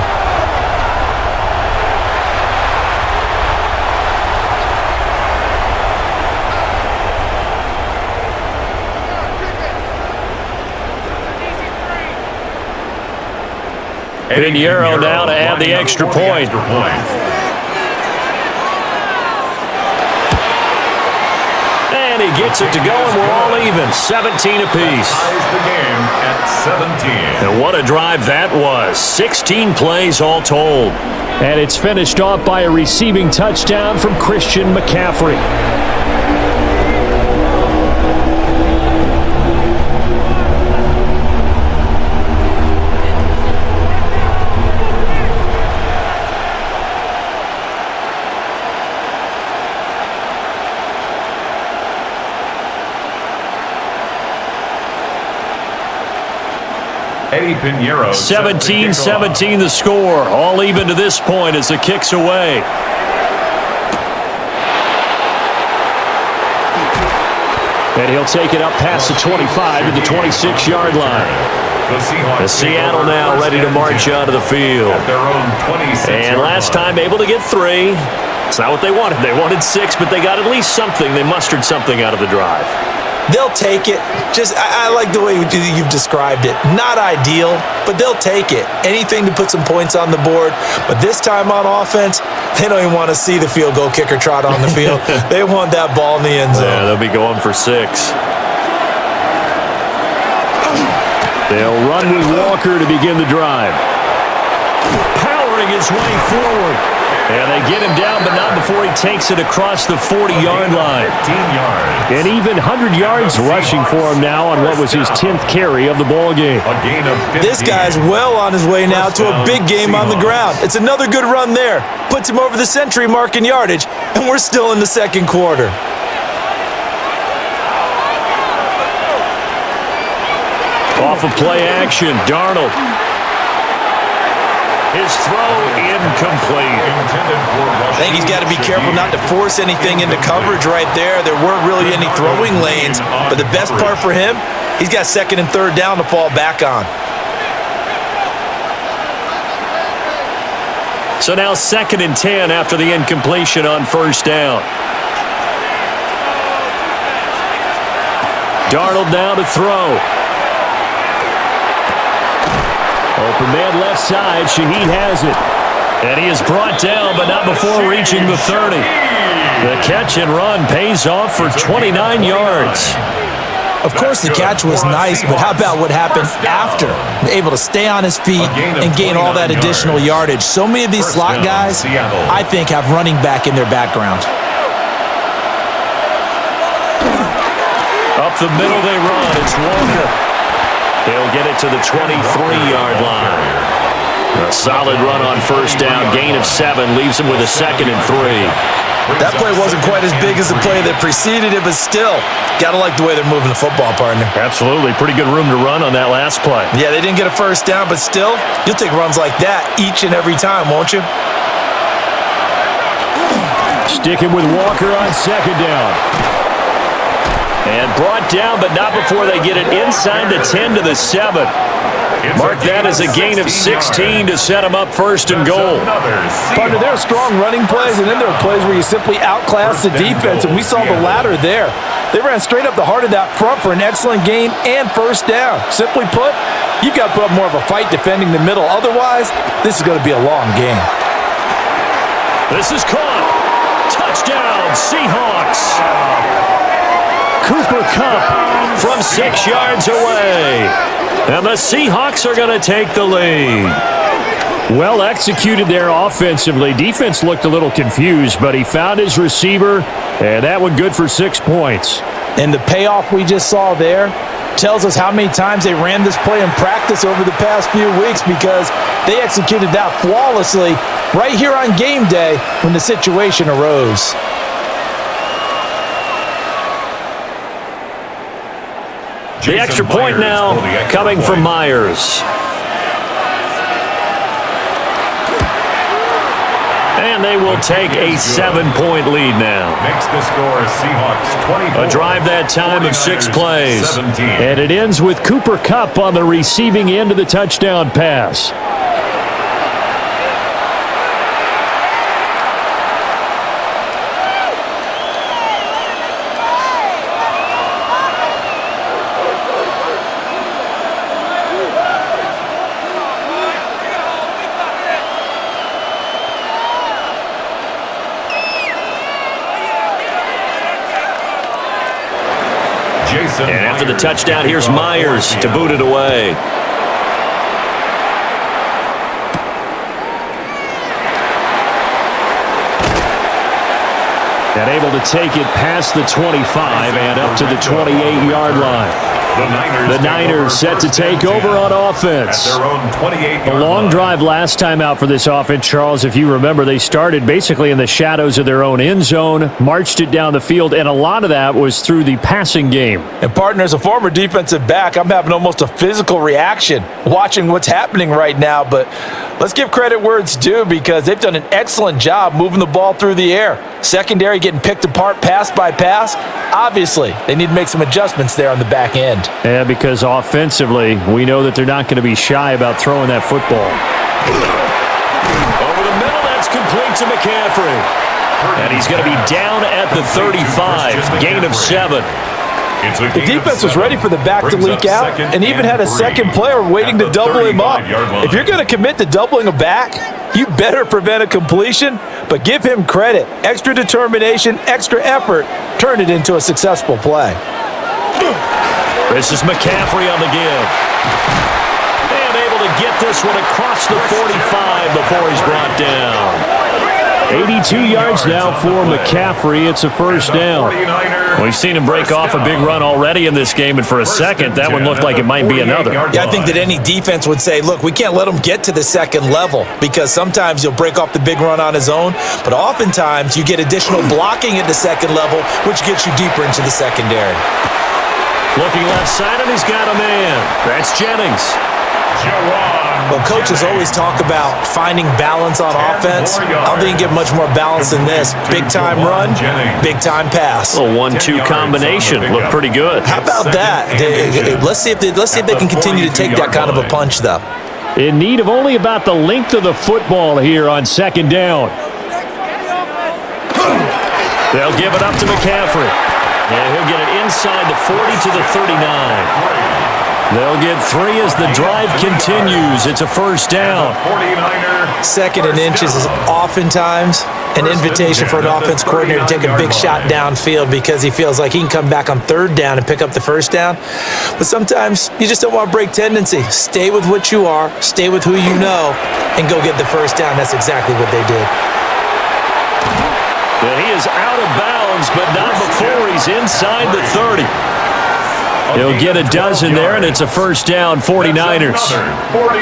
Pinheiro now to add the extra point. And he gets it to go, and we're all even, 17 apiece. Ties the game at 17. And what a drive that was. 16 plays all told. And it's finished off by a receiving touchdown from Christian McCaffrey. Eddie Pinheiro. 17-17 the score. All even to this point as the kick's away. And he'll take it up past the 25 to the 26-yard line. The Seattle now ready to march onto the field. And last time able to get 3. It's not what they wanted. They wanted 6, but they got at least something. They mustered something out of the drive. They'll take it. I like the way you've described it. Not ideal, but they'll take it. Anything to put some points on the board. But this time on offense, they don't even want to see the field goal kicker trot on the field. They want that ball in the end zone. Yeah, they'll be going for 6. They'll run with Walker to begin the drive. Powering his way forward. And they get him down, but not before he takes it across the 40-yard line. 15 yards. And even 100 yards rushing for him now on what was his 10th carry of the ball game. A gain of 15. This guy's well on his way now to a big game on the ground. It's another good run there. Puts him over the century mark in yardage, and we're still in the 2nd quarter. Off of play action, Darnold. His throw incomplete. I think he's got to be careful not to force anything into coverage right there. There weren't really any throwing lanes, but the best part for him, he's got 2nd and 3rd down to fall back on. So now 2nd and 10 after the incompletion on 1st down. Darnold now to throw. Open man left side. Shaheed has it. And he is brought down, but not before reaching the 30. The catch and run pays off for 29 yards. Of course, the catch was nice, but how about what happened after? Able to stay on his feet and gain all that additional yardage. So many of these slot guys, I think, have running back in their background. Up the middle they run. It's Walker. He'll get it to the 23-yard line. A solid run on first down. Gain of 7 leaves him with a 2nd and 3. That play wasn't quite as big as the play that preceded it, but still, got to like the way they're moving the football, partner. Absolutely. Pretty good room to run on that last play. Yeah, they didn't get a first down, but still, you'll take runs like that each and every time, won't you? Sticking with Walker on 2nd down. And brought down, but not before they get it inside the 10 to the 7. Mark that as a gain of 16 to set him up 1st and goal. Partner, there are strong running plays, and then there are plays where you simply outclass the defense, and we saw the latter there. They ran straight up the heart of that front for an excellent gain and first down. Simply put, you've got to put up more of a fight defending the middle. Otherwise, this is going to be a long game. This is caught. Touchdown, Seahawks. Cooper Kupp from 6 yards away. And the Seahawks are going to take the lead. Well executed there offensively. Defense looked a little confused, but he found his receiver, and that one good for 6 points. And the payoff we just saw there tells us how many times they ran this play in practice over the past few weeks, because they executed that flawlessly right here on game day when the situation arose. The extra point now coming from Myers. And they will take a 7-point lead now. Makes the score Seahawks 24. A drive that time of 6 plays. 17. And it ends with Cooper Kupp on the receiving end of the touchdown pass. And after the touchdown, here's Myers to boot it away. And able to take it past the 25 and up to the 28-yard line. The Niners set to take over on offense. A long drive last time out for this offense, Charles. If you remember, they started basically in the shadows of their own end zone, marched it down the field, and a lot of that was through the passing game. And partner, as a former defensive back, I'm having almost a physical reaction watching what's happening right now. But let's give credit where it's due, because they've done an excellent job moving the ball through the air. Secondary getting picked apart pass by pass. Obviously, they need to make some adjustments there on the back end. Yeah, because offensively, we know that they're not going to be shy about throwing that football. Over the middle, that's complete to McCaffrey. And he's going to be down at the 35, gain of 7. The defense was ready for the back to leak out and even had a second player waiting to double him up. If you're going to commit to doubling a back, you better prevent a completion, but give him credit. Extra determination, extra effort, turn it into a successful play. This is McCaffrey on the give. And able to get this one across the 45 before he's brought down. 82 yards now for McCaffrey. It's a first down. We've seen him break off a big run already in this game, and for a second, that one looked like it might be another. Yeah, I think that any defense would say, look, we can't let him get to the second level, because sometimes he'll break off the big run on his own, but oftentimes you get additional blocking at the second level, which gets you deeper into the secondary. Looking left side, and he's got a man. That's Jennings. Well, coaches always talk about finding balance on offense. I don't think you get much more balance than this. Big-time run, big-time pass. A 1-2 combination. Looked pretty good. How about that? Let's see if they can continue to take that kind of a punch, though. In need of only about the length of the football here on second down. They'll give it up to McCaffrey. Yeah, he'll get it inside the 40 to the 39. They'll get 3 as the drive continues. It's a first down. 49er. Second and inches is oftentimes an invitation for an offense coordinator to take a big shot downfield because he feels like he can come back on third down and pick up the first down. But sometimes you just don't want to break tendency. Stay with what you are, stay with who you know, and go get the first down. That's exactly what they did. And he is out of bounds, but not before he's inside the 30. He'll get a dozen there, and it's a first down, 49ers.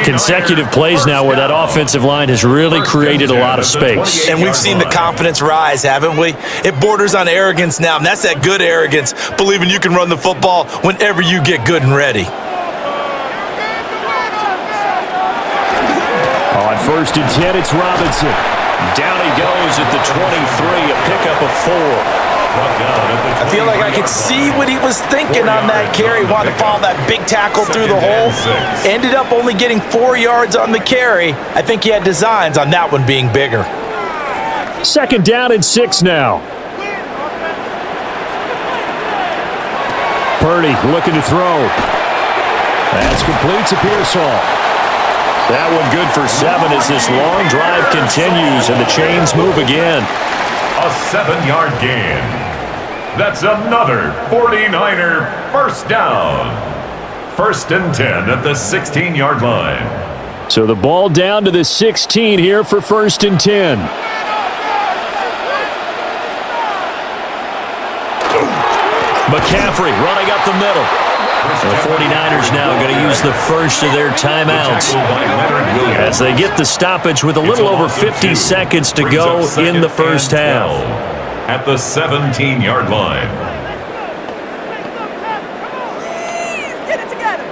Consecutive plays now where that offensive line has really created a lot of space. And we've seen the confidence rise, haven't we? It borders on arrogance now, and that's that good arrogance, believing you can run the football whenever you get good and ready. On first and 10, it's Robinson. Down he goes at the 23, a pickup of 4. I feel like I could see what he was thinking on that carry. Wanted to follow that big tackle through the hole. Ended up only getting 4 yards on the carry. I think he had designs on that one being bigger. Second down and 6 now. Purdy looking to throw. That's complete to Pearsall. That one good for 7 as this long drive continues and the chains move again. A 7-yard gain. That's another 49er first down. First and 10 at the 16-yard line. So the ball down to the 16 here for first and 10. McCaffrey running up the middle. The 49ers now going to use the first of their timeouts as they get the stoppage with a little over 50 seconds to go in the first half. At the 17-yard line. Get it together.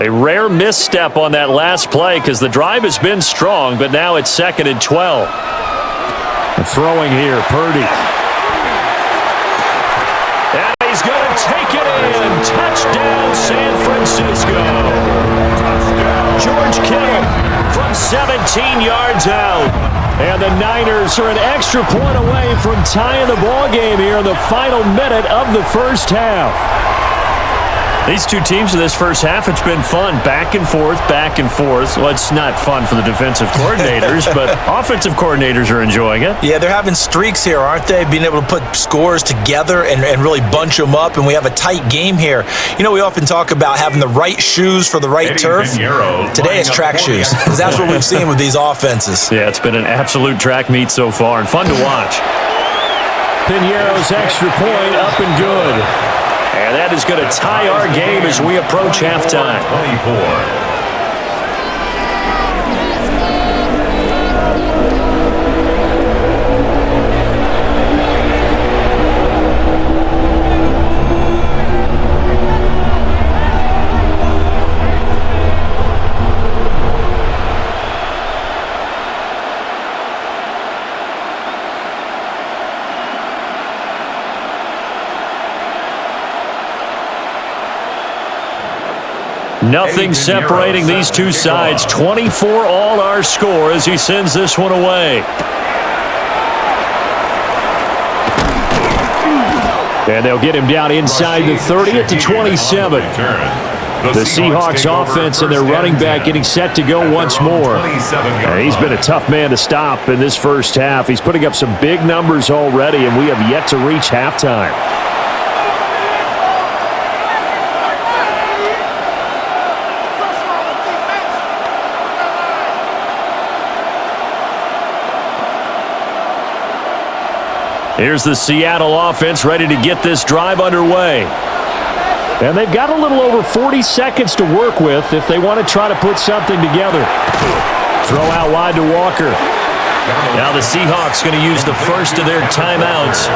A rare misstep on that last play because the drive has been strong, but now it's second and 12. Throwing here, Purdy. And he's going to take it in. Touchdown, San Francisco. George Kittle from 17 yards out. And the Niners are an extra point away from tying the ball game here in the final minute of the first half. These two teams in this first half, it's been fun. Back and forth, back and forth. Well, it's not fun for the defensive coordinators, but offensive coordinators are enjoying it. Yeah, they're having streaks here, aren't they? Being able to put scores together and really bunch them up, and we have a tight game here. You know, we often talk about having the right shoes for the right turf. Today it's track shoes, because that's what we've seen with these offenses. Yeah, it's been an absolute track meet so far, and fun to watch. Piñeiro's extra point up and good. And that is going to tie our game as we approach halftime. 24. Nothing separating these two sides. 24 all our score as he sends this one away. And they'll get him down inside the 30 at the 27. The Seahawks offense and their running back getting set to go once more. He's been a tough man to stop in this first half. He's putting up some big numbers already, and we have yet to reach halftime. Here's the Seattle offense ready to get this drive underway. And they've got a little over 40 seconds to work with if they want to try to put something together. Throw out wide to Walker. Now the Seahawks going to use the first of their timeouts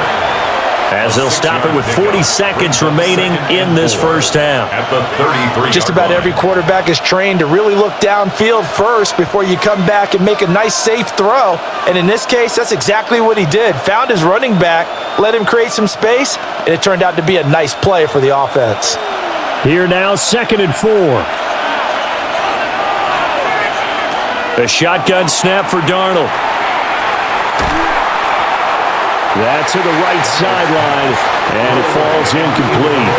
as they'll stop it with 40 seconds remaining in this first half. At the 33. Just about every quarterback is trained to really look downfield first before you come back and make a nice, safe throw. And in this case, that's exactly what he did. Found his running back, let him create some space, and it turned out to be a nice play for the offense. Here now, second and 4. A shotgun snap for Darnold. That's to the right sideline, and it falls incomplete.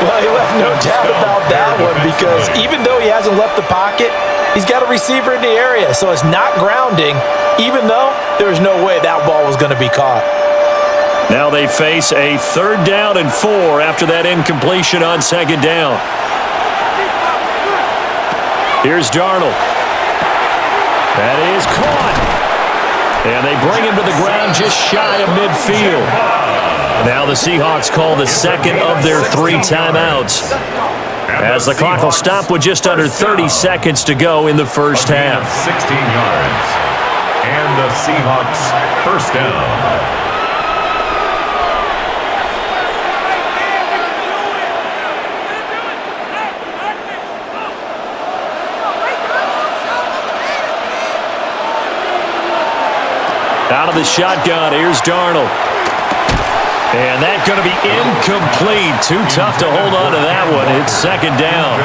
Well, he left no doubt about that one because even though he hasn't left the pocket, he's got a receiver in the area, so it's not grounding, even though there's no way that ball was going to be caught. Now they face a 3rd down and 4 after that incompletion on 2nd down. Here's Darnold. That is caught. And they bring him to the ground just shy of midfield. Now the Seahawks call the 2nd of their 3 timeouts, as the clock will stop with just under 30 seconds to go in the first half. 16 yards. And the Seahawks first down. Out of the shotgun, here's Darnold. And that's going to be incomplete. Too tough to hold on to that one. It's 2nd down.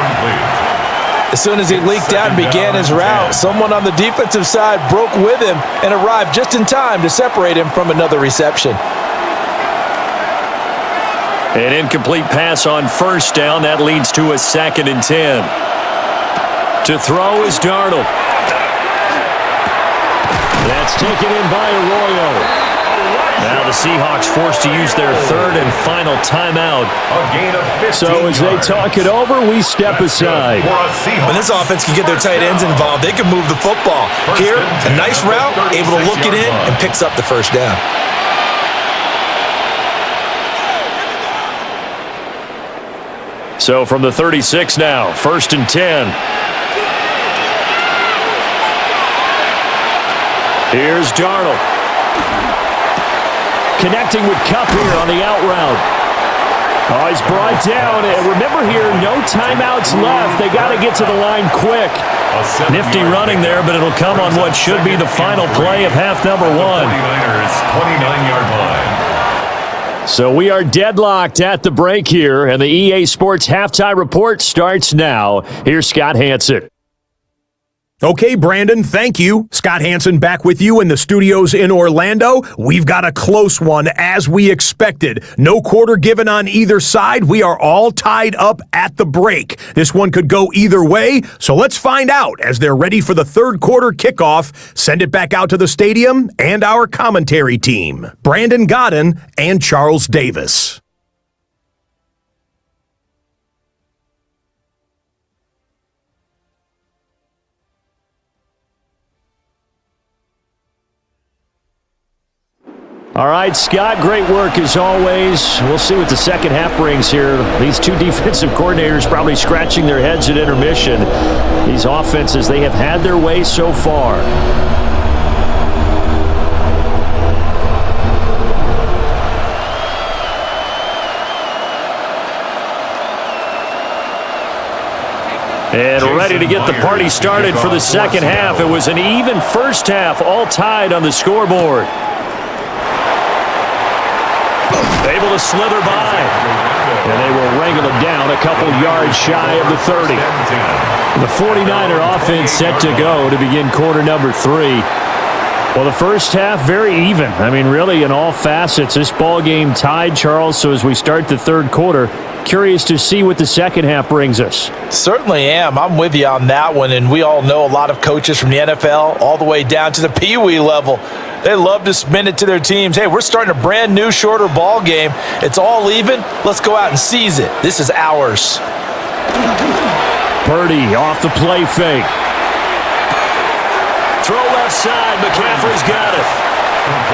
As soon as he leaked out and began his route, someone on the defensive side broke with him and arrived just in time to separate him from another reception. An incomplete pass on 1st down. That leads to a 2nd and 10. To throw is Darnold. That's taken in by Arroyo. Now the Seahawks forced to use their 3rd and final timeout. So as they talk it over, we step aside. When this offense can get their tight ends involved, they can move the football. Here, a nice route, able to look it in, and picks up the 1st down. So from the 36 now, 1st and 10. Here's Darnold. Connecting with Kupp here on the out route. Oh, he's brought down. And remember here, no timeouts left. They got to get to the line quick. Nifty running there, but it'll come on what should be the final play of half number 1. 29-yard line. So we are deadlocked at the break here, and the EA Sports Halftime Report starts now. Here's Scott Hansen. Okay, Brandon, thank you. Scott Hansen back with you in the studios in Orlando. We've got a close one, as we expected. No quarter given on either side. We are all tied up at the break. This one could go either way, so let's find out as they're ready for the 3rd quarter kickoff. Send it back out to the stadium and our commentary team, Brandon Godden and Charles Davis. All right, Scott, great work as always. We'll see what the second half brings here. These 2 defensive coordinators probably scratching their heads at intermission. These offenses, they have had their way so far. And ready to get the party started for the second half. It was an even first half, all tied on the scoreboard. Able to slither by. And they will wrangle him down a couple yards shy of the 30. The 49er offense set to go to begin quarter number 3. Well, the first half, very even. I mean, really, in all facets, this ball game tied, Charles. So as we start the 3rd quarter, curious to see what the second half brings us. Certainly am. I'm with you on that one. And we all know a lot of coaches from the NFL all the way down to the Pee Wee level. They love to spin it to their teams. Hey, we're starting a brand new, shorter ball game. It's all even. Let's go out and seize it. This is ours. Purdy off the play fake. Throw left side. McCaffrey's got it.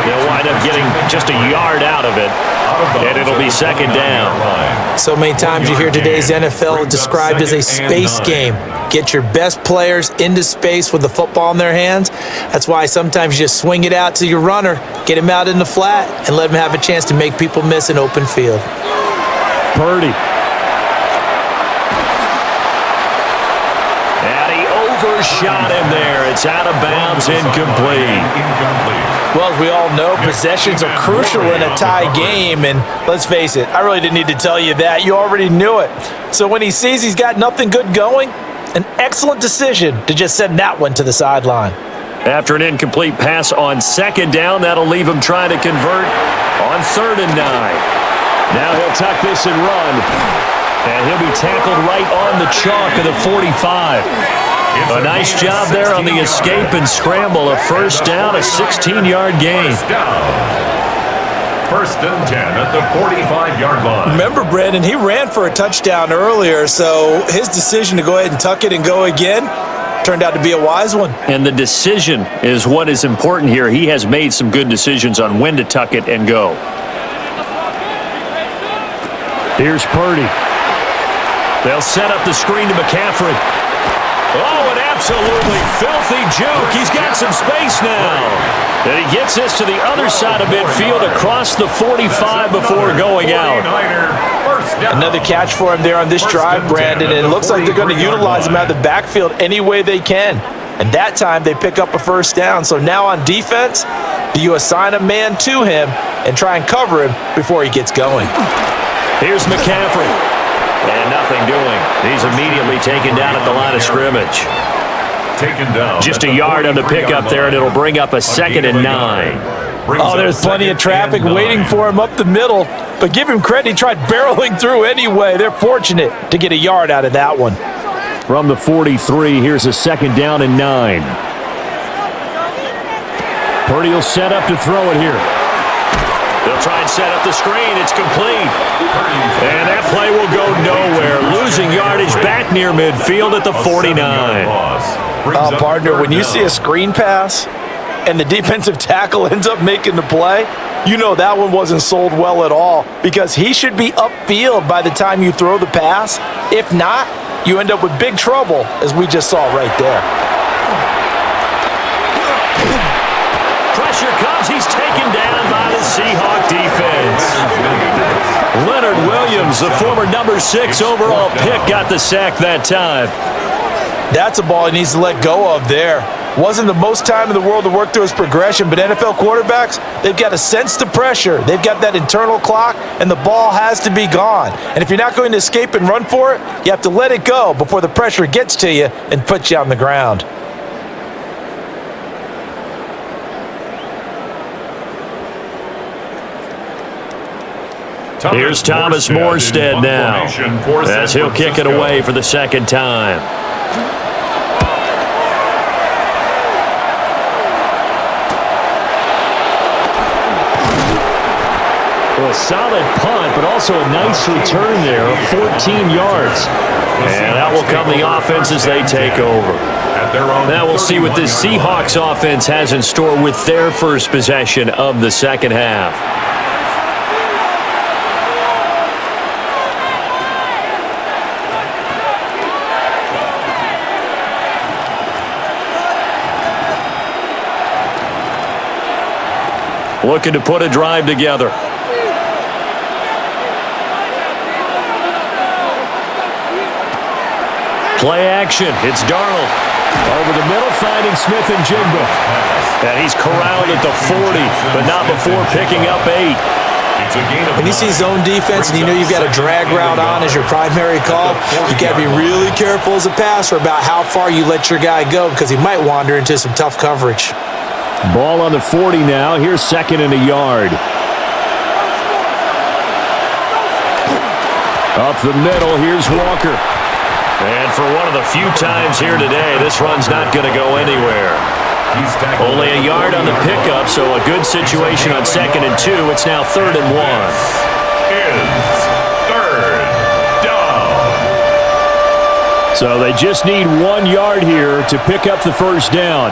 They'll wind up getting just a yard out of it, and it'll be 2nd down. So many times you hear today's NFL described as a space game. Get your best players into space with the football in their hands. That's why sometimes you just swing it out to your runner, get him out in the flat, and let him have a chance to make people miss an open field. Purdy. And he overshot him there. It's out of bounds, incomplete. Well, as we all know, possessions are crucial in a tie game, and let's face it, I really didn't need to tell you that. You already knew it. So when he sees he's got nothing good going, An excellent decision to just send that one to the sideline. After an incomplete pass on second down, that'll leave him trying to convert on 3rd and 9. Now he'll tuck this and run. And he'll be tackled right on the chalk of the 45. A nice job there on the escape and scramble. A first down, a 16-yard gain. First and 10 at the 45-yard line. Remember, Brandon, he ran for a touchdown earlier, so his decision to go ahead and tuck it and go again turned out to be a wise one. And the decision is what is important here. He has made some good decisions on when to tuck it and go. Here's Purdy. They'll set up the screen to McCaffrey. Oh, an absolutely filthy juke. He's got some space now. And he gets this to the other side of midfield across the 45 before going out. Another catch for him there on this drive, Brandon, and it looks like they're going to utilize him out of the backfield any way they can. And that time they pick up a first down. So now on defense, do you assign a man to him and try and cover him before he gets going? Here's McCaffrey. And nothing doing. He's immediately taken down at the line of scrimmage. Taken down. Just a yard on the pickup there, and it'll bring up a 2nd and 9. Oh, there's plenty of traffic waiting for him up the middle. But give him credit, he tried barreling through anyway. They're fortunate to get a yard out of that one. From the 43, here's a 2nd down and 9. Purdy will set up to throw it here. They'll try and set up the screen. It's complete. And that play will go nowhere. Losing yardage back near midfield at the 49. Partner, when you see a screen pass and the defensive tackle ends up making the play, you know that one wasn't sold well at all because he should be upfield by the time you throw the pass. If not, you end up with big trouble, as we just saw right there. Pressure comes. He's taken down by the Seahawks defense. Leonard Williams, the former number 6 overall pick, got the sack that time. That's a ball he needs to let go of there. Wasn't the most time in the world to work through his progression, but NFL quarterbacks, they've got to sense the pressure. They've got that internal clock, and the ball has to be gone. And if you're not going to escape and run for it, you have to let it go before the pressure gets to you and puts you on the ground. Here's Thomas Morstead now, as he'll kick it away for the 2nd time. A solid punt, but also a nice return there of 14 yards. And that will come the offense as they take over. Now we'll see what this Seahawks offense has in store with their first possession of the 2nd half. Looking to put a drive together. Play action. It's Darnold. Over the middle, finding Smith and Jigba. And he's corralled at the 40, but not before picking up 8. When you see zone defense and you know you've got a drag route on as your primary call, you got to be really careful as a passer about how far you let your guy go because he might wander into some tough coverage. Ball on the 40 now. Here's 2nd and a yard. Up the middle, here's Walker. And for one of the few times here today, this run's not going to go anywhere. Only a yard on the pickup, so a good situation on 2nd and 2. It's now 3rd and 1. Is 3rd down. So they just need 1 yard here to pick up the first down.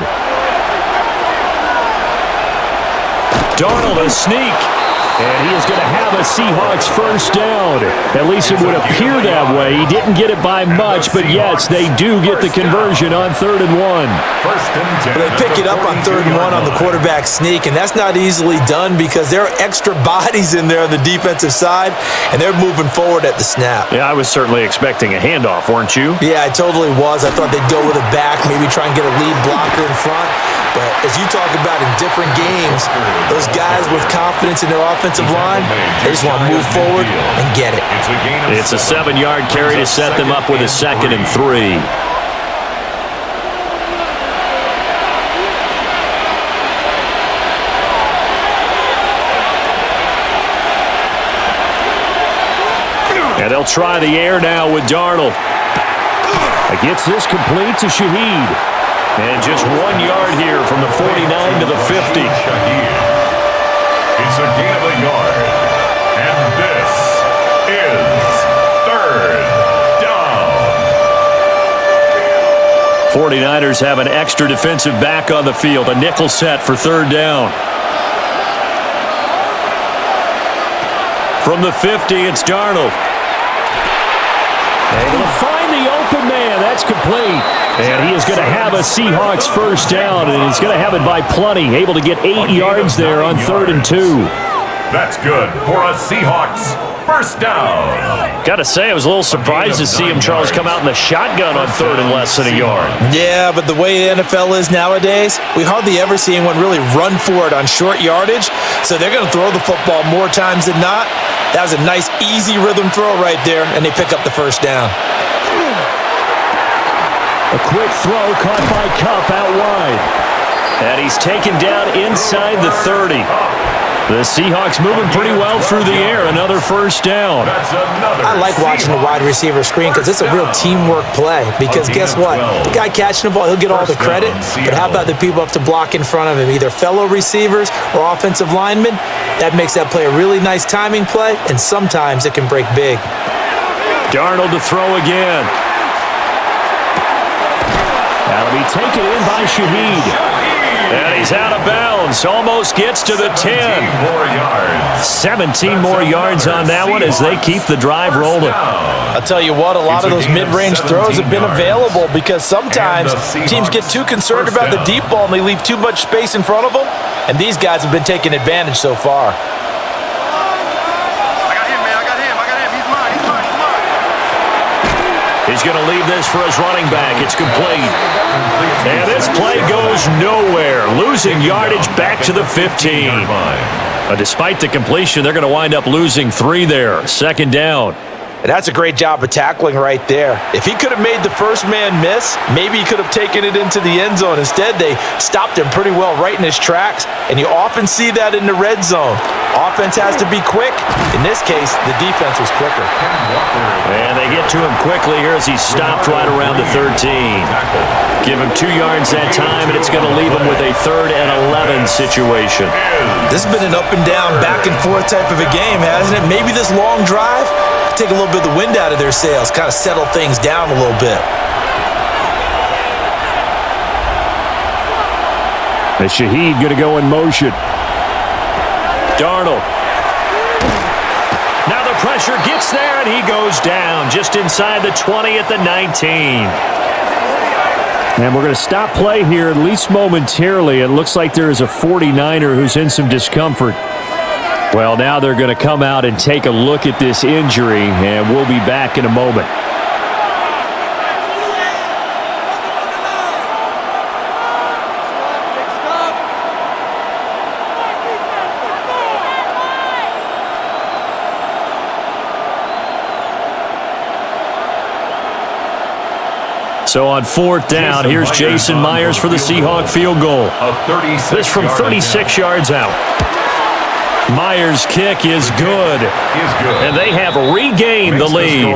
Darnold, a sneak. And he is going to have a Seahawks first down. At least it would appear that way. He didn't get it by much, but yes, they do get the conversion on 3rd and 1. They pick it up on 3rd and 1 on the quarterback sneak, and that's not easily done because there are extra bodies in there on the defensive side, and they're moving forward at the snap. Yeah, I was certainly expecting a handoff, weren't you? Yeah, I totally was. I thought they'd go with a back, maybe try and get a lead blocker in front. But as you talk about in different games, those guys with confidence in their offensive line, they just want to move forward and get it. It's a 7-yard carry to set them up with a 2nd and 3. And they'll try the air now with Darnold. Gets this complete to Shaheed. And just 1 yard here from the 49 to the 50. It's a gain of a yard. And this is third down. 49ers have an extra defensive back on the field. A nickel set for third down. From the 50, it's Darnold. Able to find the open man. That's complete. And he is going to have a Seahawks first down, and he's going to have it by plenty. Able to get 8 yards there on 3rd and 2. That's good for a Seahawks first down. Got to say, I was a little surprised to see him, Charles, come out in the shotgun on 3rd and less than a yard. Yeah, but the way the NFL is nowadays, we hardly ever see anyone really run for it on short yardage. So they're going to throw the football more times than not. That was a nice, easy rhythm throw right there, and they pick up the first down. A quick throw caught by Kupp out wide. And he's taken down inside the 30. The Seahawks moving pretty well through the air. Another first down. I like watching the wide receiver screen because it's a real teamwork play. Because guess what? The guy catching the ball, he'll get all the credit. But how about the people up to block in front of him, either fellow receivers or offensive linemen? That makes that play a really nice timing play, and sometimes it can break big. Darnold to throw again. That'll be taken in by Shaheed. And he's out of bounds. Almost gets to the 10. 17 more yards on that one as they keep the drive rolling. I'll tell you what, a lot of those mid-range throws have been available because sometimes teams get too concerned about the deep ball and they leave too much space in front of them. And these guys have been taking advantage so far. He's going to leave this for his running back. It's complete. And this play goes nowhere. Losing yardage back to the 15. Despite the completion, they're going to wind up losing 3 there. Second down. And that's a great job of tackling right there. If he could have made the first man miss, maybe he could have taken it into the end zone. Instead, they stopped him pretty well right in his tracks, and you often see that in the red zone. Offense has to be quick. In this case, the defense was quicker. And they get to him quickly here as he stopped right around the 13. Give him 2 yards that time, and it's going to leave him with a 3rd and 11 situation. This has been an up and down, back and forth type of a game, hasn't it? Maybe this long drive take a little bit of the wind out of their sails, kind of settle things down a little bit. And Shaheed going to go in motion. Darnold. Now the pressure gets there, and he goes down just inside the 20 at the 19. And we're going to stop play here, at least momentarily. It looks like there is a 49er who's in some discomfort. Well, now they're going to come out and take a look at this injury, and we'll be back in a moment. So on 4th down, here's Jason Myers for the Seahawk field goal. This from 36 yards out. Myers' kick is good. And they have regained the lead.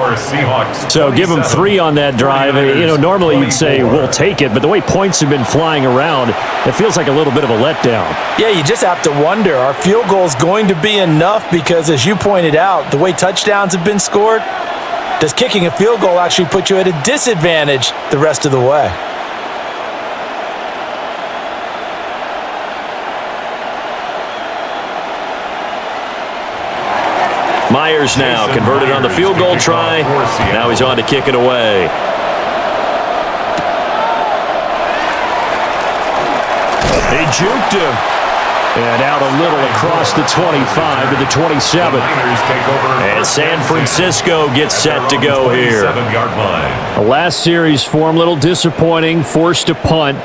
So give them 3 on that drive. You know, normally you'd say, we'll take it. But the way points have been flying around, it feels like a little bit of a letdown. Yeah, you just have to wonder, are field goals going to be enough? Because as you pointed out, the way touchdowns have been scored, does kicking a field goal actually put you at a disadvantage the rest of the way? Myers now converted on the field goal try. Now he's on to kick it away. They juked him. And out a little across the 25 to the 27. And San Francisco gets set to go here. The last series form, a little disappointing, forced to punt.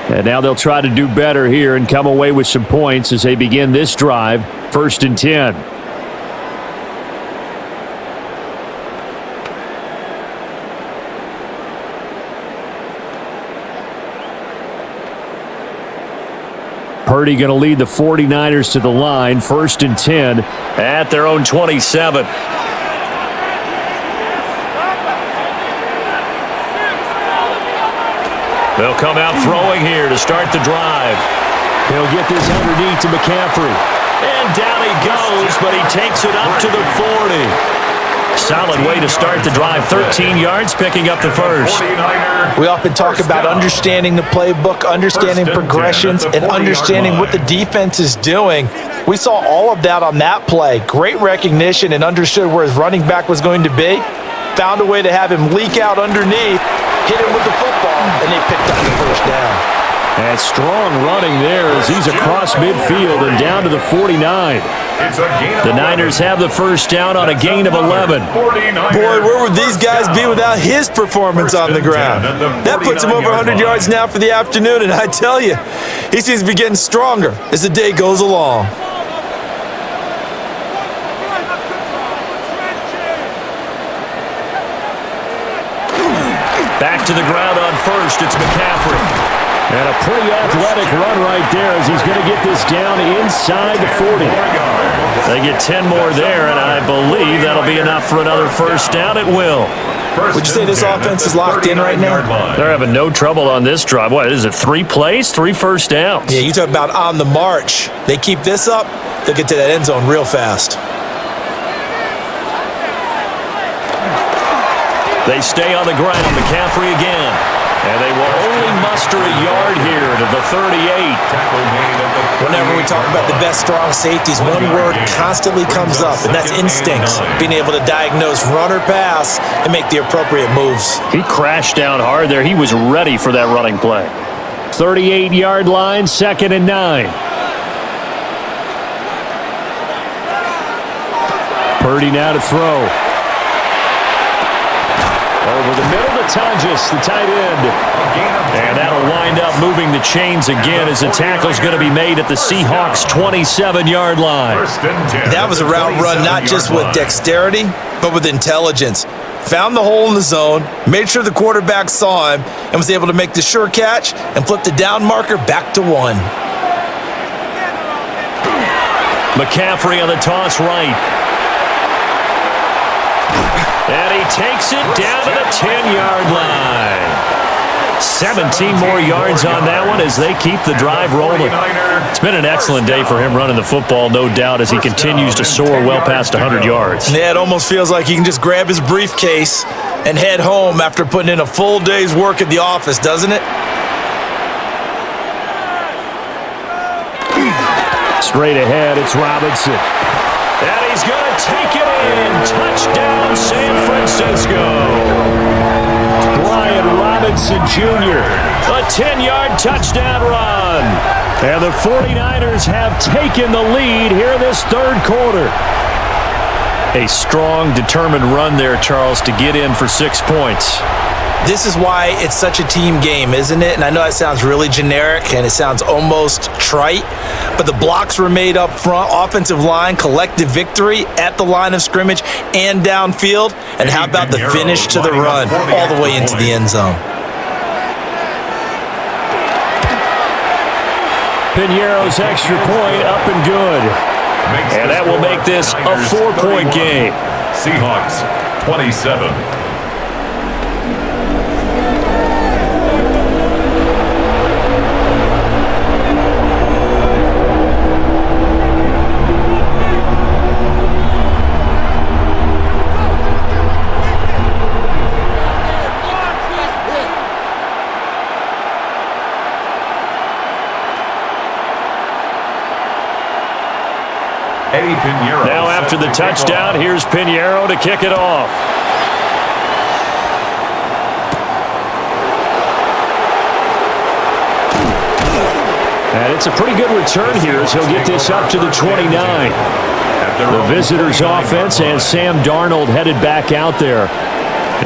And now they'll try to do better here and come away with some points as they begin this drive, 1st and 10. Purdy going to lead the 49ers to the line, 1st and 10 at their own 27. They'll come out throwing here to start the drive. He'll get this underneath to McCaffrey. And down he goes, but he takes it up to the 40. Solid way to start the drive. 13 yards, picking up the first. We often talk about understanding the playbook, understanding progressions, and understanding what the defense is doing. We saw all of that on that play. Great recognition and understood where his running back was going to be. Found a way to have him leak out underneath, hit him with the football, and they picked up the first down. And strong running there as he's across midfield and down to the 49. The Niners have the first down on a gain of 11. Boy, where would these guys be without his performance on the ground? That puts him over 100 yards now for the afternoon, and I tell you, he seems to be getting stronger as the day goes along. Back to the ground on first, it's McCaffrey. And a pretty athletic run right there as he's going to get this down inside the 40. They get 10 more there, and I believe that'll be enough for another first down. It will. Would you say this offense is locked in right now? They're having no trouble on this drive. What is it, 3 plays, 3 first downs? Yeah, you talk about on the march. They keep this up, they'll get to that end zone real fast. They stay on the ground. McCaffrey again. And they will only muster a yard here to the 38. Whenever we talk about the best strong safeties, one word constantly comes up, and that's instincts. Being able to diagnose run or pass and make the appropriate moves. He crashed down hard there. He was ready for that running play. 38-yard line, 2nd and 9. Purdy now to throw. Over the middle to Tonjes, the tight end. And that'll wind up moving the chains again as the tackle's going to be made at the Seahawks' 27-yard line. That was a route run not just with dexterity, but with intelligence. Found the hole in the zone, made sure the quarterback saw him, and was able to make the sure catch and flip the down marker back to 1. McCaffrey on the toss right. And he takes it down to the 10-yard line. 17 more yards on that one as they keep the drive rolling. It's been an excellent day for him running the football, no doubt, as he continues to soar well past 100 yards. Yeah, it almost feels like he can just grab his briefcase and head home after putting in a full day's work at the office, doesn't it? Straight ahead, it's Robinson. And he's going to take it in. Touchdown, San Francisco. Brian Robinson Jr. A 10-yard touchdown run. And the 49ers have taken the lead here in this third quarter. A strong, determined run there, Charles, to get in for 6 points. This is why it's such a team game, isn't it? And I know that sounds really generic and it sounds almost trite, but the blocks were made up front, offensive line, collective victory at the line of scrimmage and downfield. And how about the finish to the run all the way into the end zone? Piñeiro's extra point up and good. And that will make this a 4-point game. Seahawks 27. Now after the touchdown, here's Piñeiro to kick it off. And it's a pretty good return here as he'll get this up to the 29. The visitors' offense and Sam Darnold headed back out there.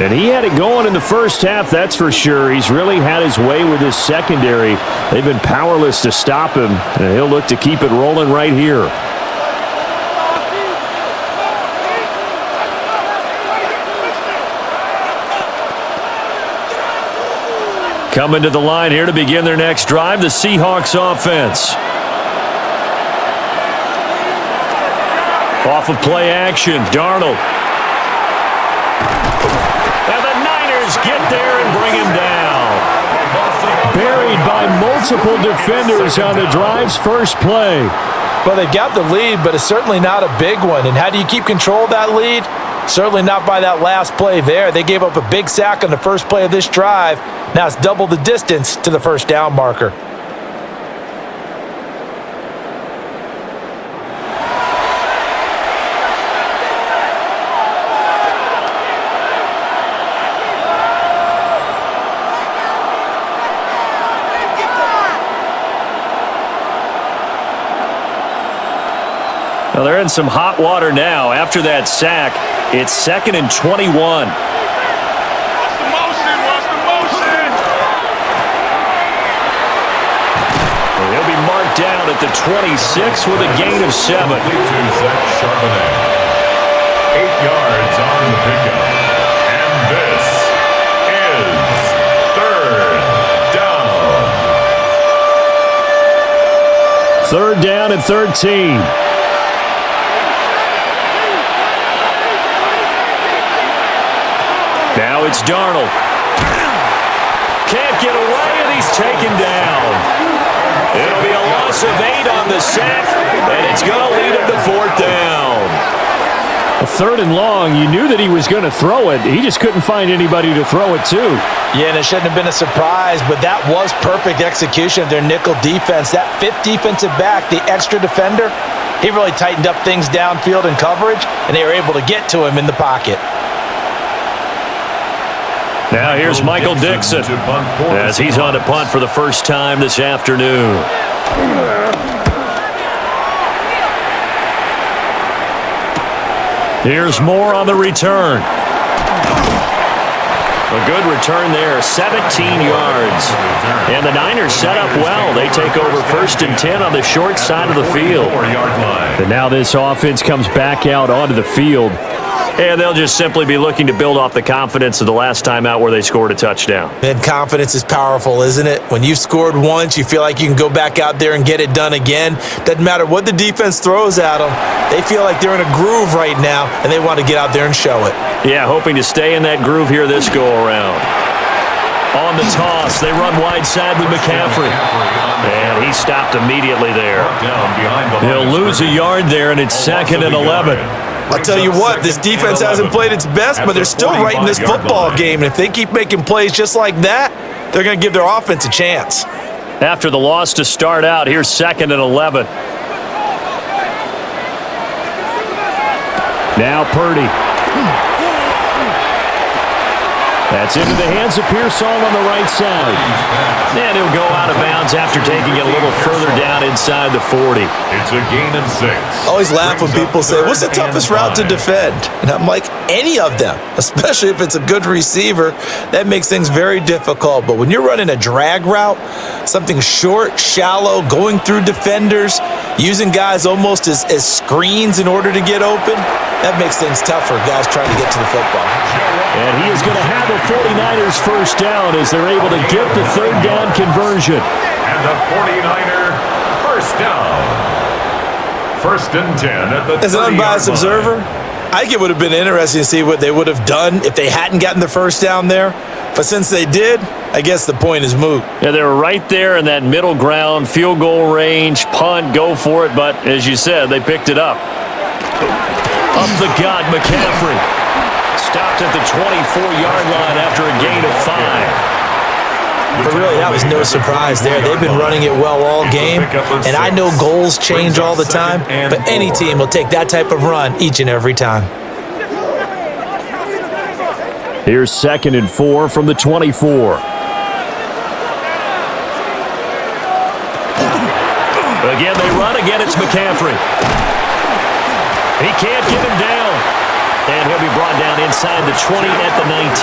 And he had it going in the first half, that's for sure. He's really had his way with his secondary. They've been powerless to stop him, and he'll look to keep it rolling right here. Coming to the line here to begin their next drive, the Seahawks offense. Off of play action, Darnold. And the Niners get there and bring him down. multiple defenders on the drive's first play. Well, they've got the lead, but it's certainly not a big one. And how do you keep control of that lead? Certainly not by that last play there. They gave up a big sack on the first play of this drive. Now it's double the distance to the first down marker. Well, they're in some hot water now. After that sack, it's 2nd and 21. Well, he'll be marked down at the 26 with a gain of 7. 8 yards on the pickup. And this is 3rd down. 3rd down and 13. Now it's Darnold. Can't get away, and he's taken down. It'll be a loss of 8 on the sack, and it's going to lead him to 4th down. A 3rd and long, you knew that he was going to throw it. He just couldn't find anybody to throw it to. Yeah, and it shouldn't have been a surprise, but that was perfect execution of their nickel defense. That 5th defensive back, the extra defender, he really tightened up things downfield in coverage, and they were able to get to him in the pocket. Now here's Michael Dixon as he's on to punt for the first time this afternoon. Here's Moore on the return. A good return there, 17 yards. And the Niners set up well. They take over 1st and 10 on the short side of the field. And now this offense comes back out onto the field. And they'll just simply be looking to build off the confidence of the last time out where they scored a touchdown. And confidence is powerful, isn't it? When you've scored once, you feel like you can go back out there and get it done again. Doesn't matter what the defense throws at them. They feel like they're in a groove right now, and they want to get out there and show it. Yeah, hoping to stay in that groove here this go-around. On the toss, they run wide side with McCaffrey. And he stopped immediately there. He'll lose a yard there, and it's 2nd and 11. I'll tell you what, this defense hasn't played its best, but they're still right in this football game. And if they keep making plays just like that, they're going to give their offense a chance. After the loss to start out, here's 2nd and 11. Now Purdy. That's into the hands of Pearsall on the right side. And he'll go out of bounds after taking it a little further down inside the 40. It's a gain of 6. I always laugh when people say, what's the toughest route to defend? And I'm like, any of them, especially if it's a good receiver. That makes things very difficult. But when you're running a drag route, something short, shallow, going through defenders, using guys almost as screens in order to get open, that makes things tough for guys trying to get to the football. And he is going to have a 49ers first down as they're able to get the 3rd down conversion. And the 49er first down. 1st and 10 at the 30-yard line. As an unbiased observer, I think it would have been interesting to see what they would have done if they hadn't gotten the first down there. But since they did, I guess the point is moot. Yeah, they were right there in that middle ground, field goal range, punt, go for it. But as you said, they picked it up. Up the gut, McCaffrey. Stopped at the 24-yard line after a gain of 5. But really, that was no surprise there. They've been running it well all game, and I know goals change all the time, but any team will take that type of run each and every time. Here's 2nd and 4 from the 24. Again, they run. Again, it's McCaffrey. He can't get him down. And he'll be brought down inside the 20 at the 19.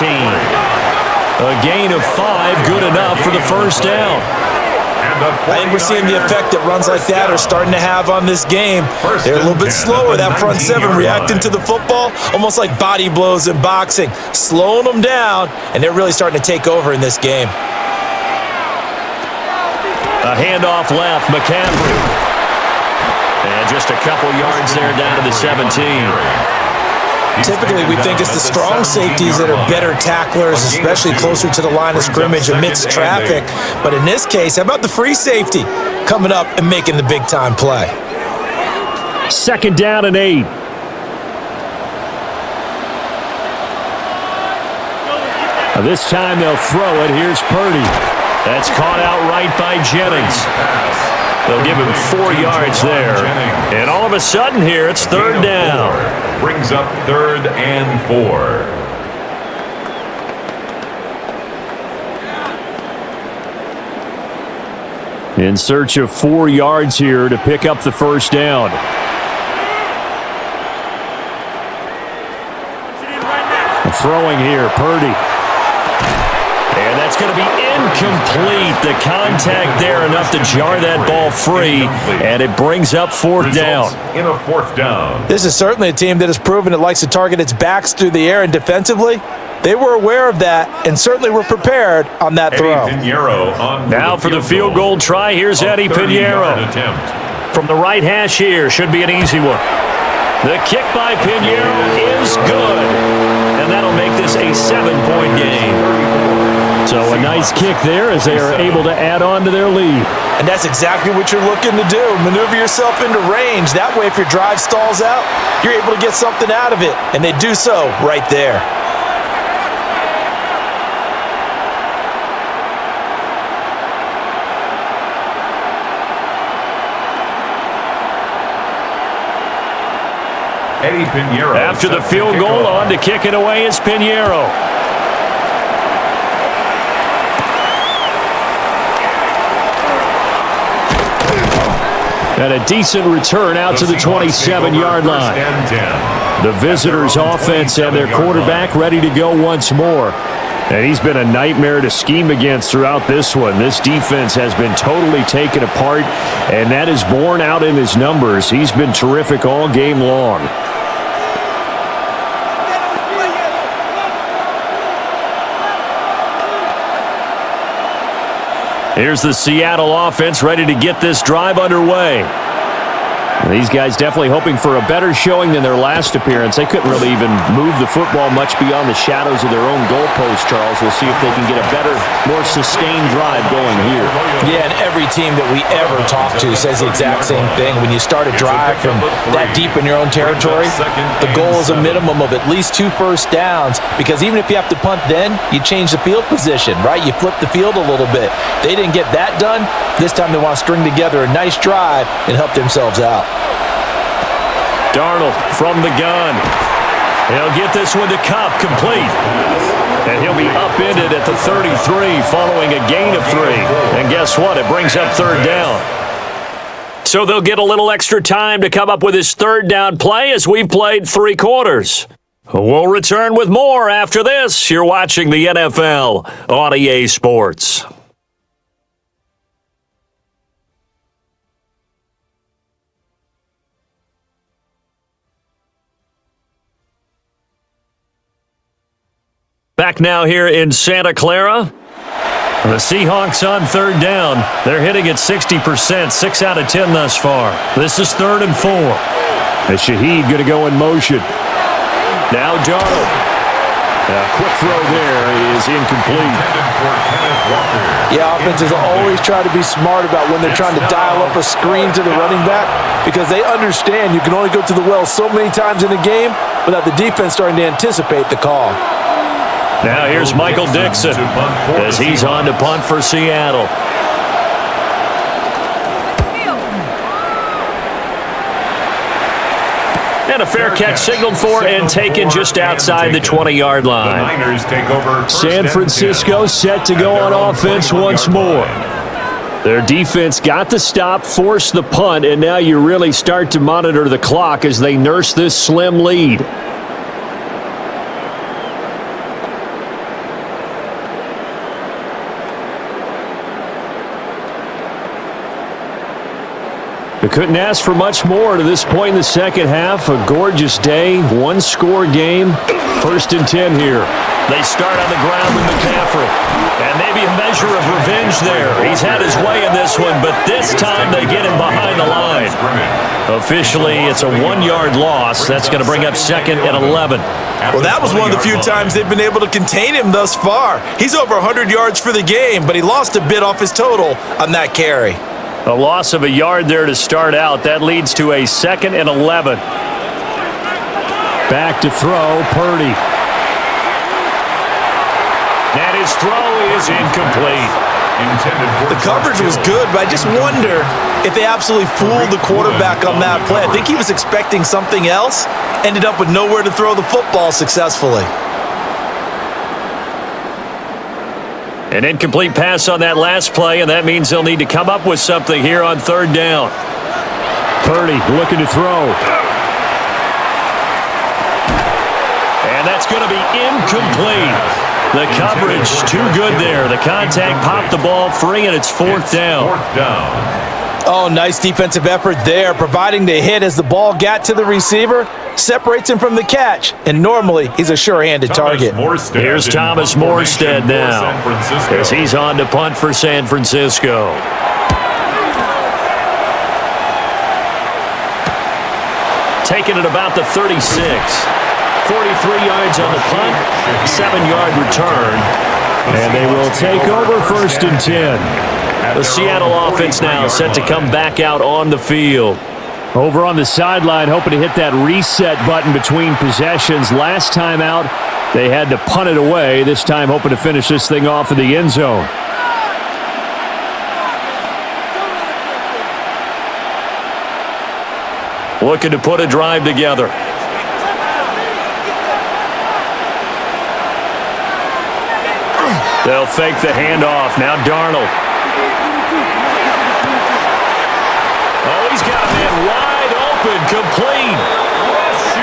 A gain of 5, good enough for the first down. I think we're seeing the effect that runs like that are starting to have on this game. They're a little bit slower, that front 7 reacting to the football, almost like body blows in boxing, slowing them down, and they're really starting to take over in this game. A handoff left, McCaffrey. And just a couple yards there down to the 17. Typically, we think it's the strong safeties that are better tacklers, especially closer to the line of scrimmage amidst traffic. But in this case, how about the free safety coming up and making the big-time play? 2nd down and 8. This time they'll throw it. Here's Purdy. That's caught out right by Jennings. They'll give him 4 yards there. And all of a sudden here, it's 3rd down. Brings up 3rd and 4. In search of 4 yards here to pick up the 1st down. Throwing here, Purdy. And that's going to be incomplete. The contact there enough to jar that ball free, and it brings up 4th down. In a 4th down. This is certainly a team that has proven it likes to target its backs through the air, and defensively, they were aware of that and certainly were prepared on that throw. Now for the field goal try, here's Eddie Pinheiro. From the right hash here, should be an easy one. The kick by Pinheiro is good, and that'll make this a 7-point game. So a nice kick there as they are able to add on to their lead. And that's exactly what you're looking to do. Maneuver yourself into range. That way, if your drive stalls out, you're able to get something out of it. And they do so right there. Eddie Pinheiro. After the field goal, on to kick it away is Pinheiro. And a decent return out to the 27-yard line. The visitors' offense and their quarterback ready to go once more. And he's been a nightmare to scheme against throughout this one. This defense has been totally taken apart, and that is borne out in his numbers. He's been terrific all game long. Here's the Seattle offense ready to get this drive underway. These guys definitely hoping for a better showing than their last appearance. They couldn't really even move the football much beyond the shadows of their own goalpost, Charles. We'll see if they can get a better, more sustained drive going here. Yeah, and every team that we ever talk to says the exact same thing. When you start a drive from that deep in your own territory, the goal is a minimum of at least 2 first downs, because even if you have to punt then, you change the field position, right? You flip the field a little bit. They didn't get that done. This time they want to string together a nice drive and help themselves out. Darnold from the gun. He'll get this one to Kupp, complete. And he'll be upended at the 33 following a gain of 3. And guess what? It brings up 3rd down. So they'll get a little extra time to come up with his 3rd down play as we've played 3 quarters. We'll return with more after this. You're watching the NFL on EA Sports. Back now here in Santa Clara. The Seahawks on 3rd down. They're hitting at 60%, 6 out of 10 thus far. This is 3rd and 4. And Shaheed going to go in motion. Now Darnold. A quick throw there is incomplete. Yeah, offenses always try to be smart about when they're trying to dial up a screen to the running back, because they understand you can only go to the well so many times in a game without the defense starting to anticipate the call. Now here's Michael Dixon as he's on to punt for Seattle. And a fair catch signaled for and taken just outside the 20-yard line. San Francisco set to go on offense once more. Their defense got the stop, forced the punt, and now you really start to monitor the clock as they nurse this slim lead. They couldn't ask for much more to this point in the second half. A gorgeous day, 1-score game. 1st and 10 here. They start on the ground with McCaffrey. And maybe a measure of revenge change there. He's had his way in this one, but this time they get him behind the line. Officially, it's a 1-yard loss. That's going to bring up 2nd and 11. Well, that was one of the few times they've been able to contain him thus far. He's over 100 yards for the game, but he lost a bit off his total on that carry. A loss of a yard there to start out. That leads to a 2nd and 11. Back to throw, Purdy. And his throw is incomplete. The coverage was good, but I just wonder if they absolutely fooled the quarterback on that play. I think he was expecting something else, ended up with nowhere to throw the football successfully. An incomplete pass on that last play, and that means they'll need to come up with something here on 3rd down. Purdy looking to throw. And that's going to be incomplete. The coverage too good there. The contact popped the ball free, and it's 4th down. Oh, nice defensive effort there, providing the hit as the ball got to the receiver, separates him from the catch, and normally he's a sure-handed target. Here's Thomas Morstead now as he's on to punt for San Francisco. Taking it about the 36. 43 yards on the punt, 7-yard return, and they will take over 1st and 10. The Seattle offense now set to come back out on the field. Over on the sideline, hoping to hit that reset button between possessions. Last time out, they had to punt it away. This time, hoping to finish this thing off in the end zone. Looking to put a drive together. They'll fake the handoff. Now Darnold. Oh, he's got a man wide open, complete.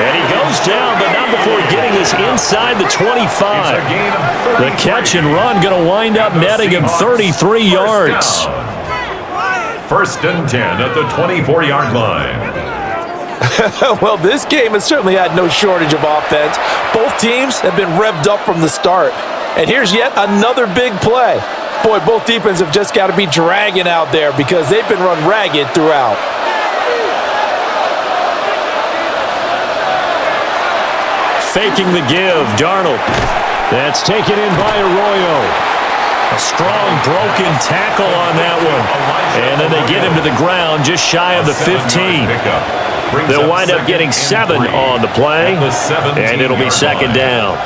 And he goes down, but not before getting this inside the 25. The catch and run going to wind up netting him 33 yards. 1st and 10 at the 24-yard line. Well, this game has certainly had no shortage of offense. Both teams have been revved up from the start. And here's yet another big play. Boy, both defenses have just got to be dragging out there because they've been run ragged throughout. Faking the give, Darnold. That's taken in by Arroyo. A strong broken tackle on that one. And then they get him to the ground just shy of the 15. They'll wind up getting 7 on the play, and it'll be 2nd down.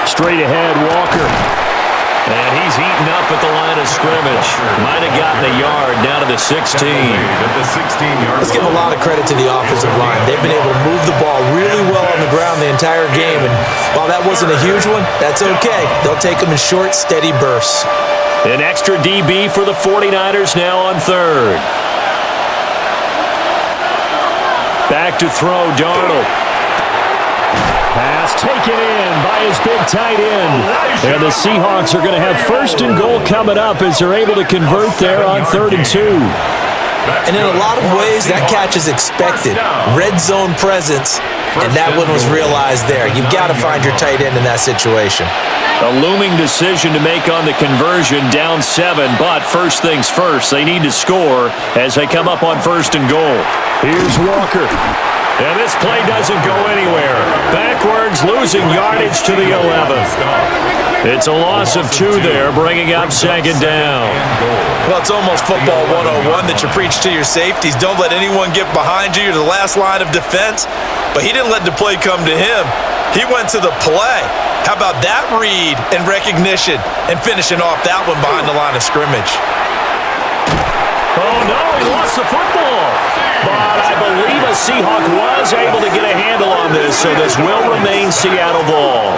Straight ahead, Walker. And he's eaten up at the line of scrimmage. Might have gotten a yard down to the 16. Let's give a lot of credit to the offensive line. They've been able to move the ball really well on the ground the entire game. And while that wasn't a huge one, that's okay. They'll take them in short, steady bursts. An extra DB for the 49ers now on 3rd. Back to throw, Darnold. Pass taken in by his big tight end. And the Seahawks are going to have 1st and goal coming up as they're able to convert there on 3rd and 2. And in a lot of ways, that catch is expected. Red zone presence, and that one was realized there. You've got to find your tight end in that situation. A looming decision to make on the conversion, down 7, but first things first, they need to score as they come up on 1st and goal. Here's Walker. And this play doesn't go anywhere. Backwards, losing yardage to the 11. It's a loss of 2 there, bringing up 2nd down. Well, it's almost football 101 that you preach to your safeties. Don't let anyone get behind you. You're the last line of defense. But he didn't let the play come to him. He went to the play. How about that read and recognition and finishing off that one behind the line of scrimmage? Oh, no, he lost the football. But I believe a Seahawk was able to get a handle on this, so this will remain Seattle ball.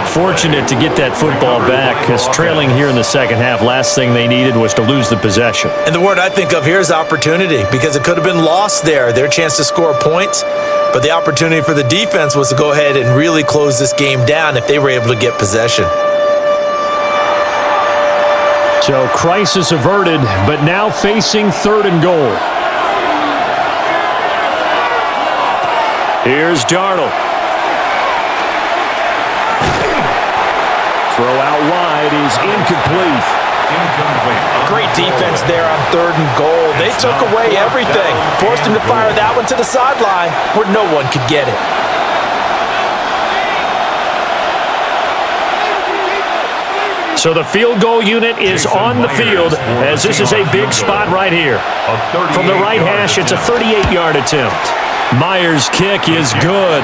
Fortunate to get that football back, because trailing here in the second half, last thing they needed was to lose the possession. And the word I think of here is opportunity, because it could have been lost there, their chance to score points. But the opportunity for the defense was to go ahead and really close this game down if they were able to get possession. So crisis averted, but now facing 3rd and goal. Here's Darnold. Throw out wide is incomplete. Great defense there on 3rd and goal. They took away everything. Forced him to fire that one to the sideline where no one could get it. So the field goal unit is on the field as this is a big spot right here. From the right hash, it's a 38-yard attempt. Myers' kick is good.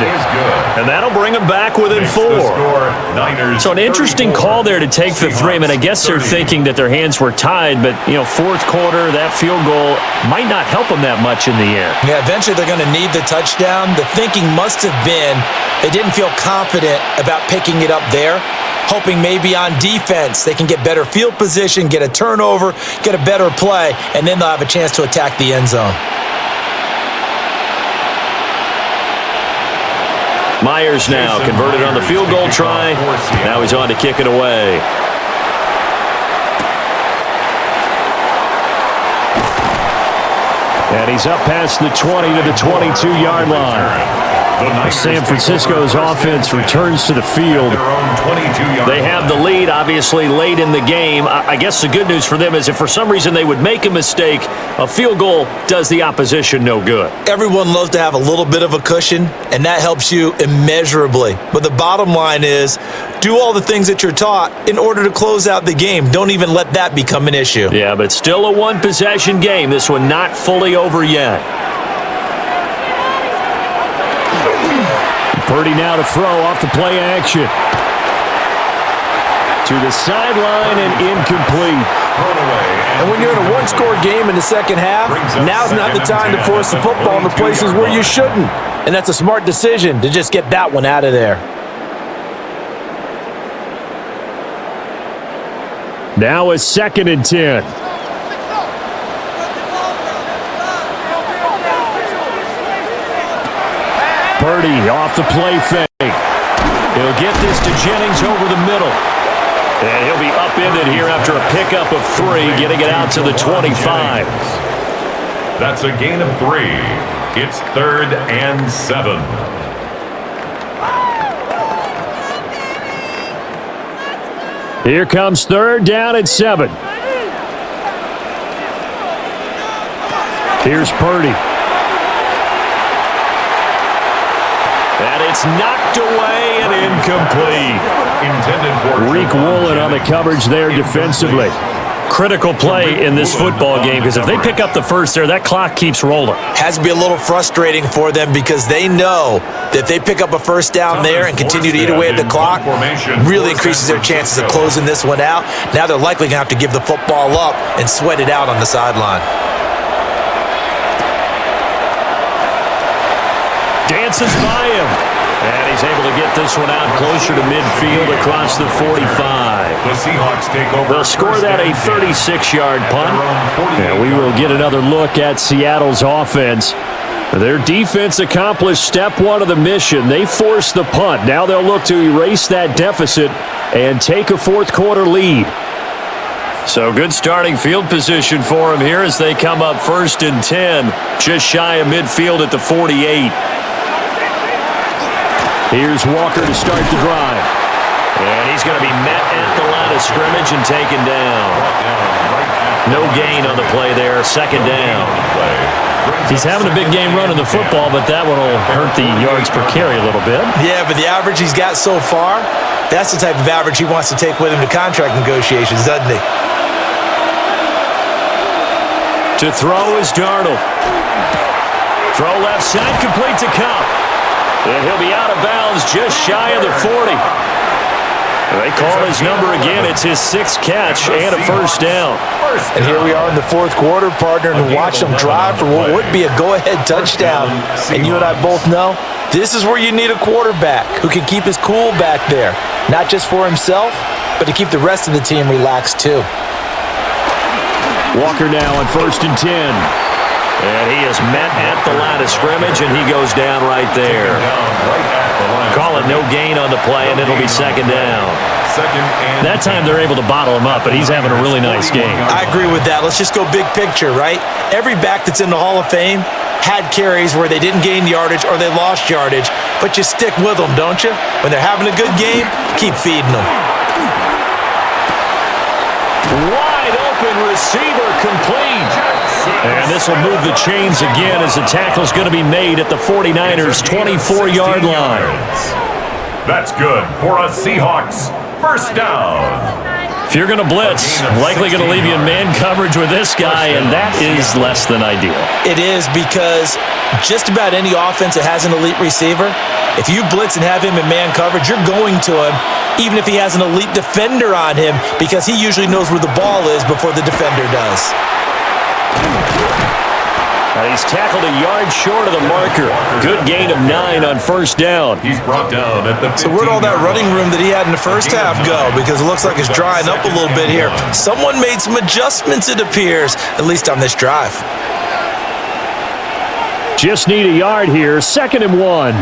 And that'll bring them back within 4. So an interesting call there to take the 3. I mean, I guess they're thinking that their hands were tied, but, you know, 4th quarter, that field goal might not help them that much in the air. Yeah, eventually they're going to need the touchdown. The thinking must have been they didn't feel confident about picking it up there, hoping maybe on defense they can get better field position, get a turnover, get a better play, and then they'll have a chance to attack the end zone. Myers now converted on the field goal try. Now he's on to kick it away. And he's up past the 20 to the 22-yard line. San Francisco's offense returns to the field. They have the lead, obviously, late in the game. I guess the good news for them is if for some reason they would make a mistake, a field goal does the opposition no good. Everyone loves to have a little bit of a cushion, and that helps you immeasurably. But the bottom line is, do all the things that you're taught in order to close out the game. Don't even let that become an issue. Yeah, but still a one-possession game. This one not fully over yet. Purdy now to throw off the play action. To the sideline and incomplete. And when you're in a one-score game in the second half, now's not the time to force the football in the places where you shouldn't. And that's a smart decision to just get that one out of there. Now a 2nd and 10. Purdy off the play fake. He'll get this to Jennings over the middle. And he'll be upended here after a pickup of 3, getting it out to the 25. That's a gain of 3. It's 3rd and 7. Here comes 3rd down at 7. Here's Purdy. And it's knocked away and incomplete. Reek Woolen on the coverage there defensively. Critical play in this football game because if they pick up the first there, that clock keeps rolling. Has to be a little frustrating for them because they know that if they pick up a first down there and continue to eat away at the clock, really increases their chances of closing this one out. Now they're likely going to have to give the football up and sweat it out on the sideline. Dances by him. And he's able to get this one out closer to midfield across the 45. The Seahawks take over. They'll score that a 36-yard punt. And we will get another look at Seattle's offense. Their defense accomplished step 1 of the mission. They forced the punt. Now they'll look to erase that deficit and take a 4th quarter lead. So good starting field position for them here as they come up 1st and 10, just shy of midfield at the 48. Here's Walker to start the drive. And he's going to be met at the line of scrimmage and taken down. No gain on the play there, 2nd down. He's having a big game running the football, but that one will hurt the yards per carry a little bit. Yeah, but the average he's got so far, that's the type of average he wants to take with him to contract negotiations, doesn't he? To throw is Darnold. Throw left side, complete to Cup. And he'll be out of bounds just shy of the 40. They call his number again. It's his 6th catch and a first down. And here we are in the 4th quarter, partner, and watch them drive for what would be a go-ahead touchdown. And you and I both know this is where you need a quarterback who can keep his cool back there. Not just for himself, but to keep the rest of the team relaxed too. Walker now on 1st and 10. And he is met at the line of scrimmage, and he goes down right there. Call it no gain on the play, and it'll be 2nd down. Second and That time they're able to bottle him up, but he's having a really nice game. I agree with that. Let's just go big picture, right? Every back that's in the Hall of Fame had carries where they didn't gain yardage or they lost yardage, but you stick with them, don't you? When they're having a good game, keep feeding them. Wide open receiver complete. And this will move the chains again as the tackle's going to be made at the 49ers' 24-yard line. That's good for a Seahawks first down. If you're going to blitz, likely going to leave you in man coverage with this guy, and that is less than ideal. It is because just about any offense that has an elite receiver, if you blitz and have him in man coverage, you're going to him, even if he has an elite defender on him, because he usually knows where the ball is before the defender does. And he's tackled a yard short of the marker. Good gain of 9 on first down. He's brought down at the 15-yard line. So where'd all that running room that he had in the first half go? Because it looks like it's drying up a little bit here. Someone made some adjustments, it appears, at least on this drive. Just need a yard here. 2nd and 1.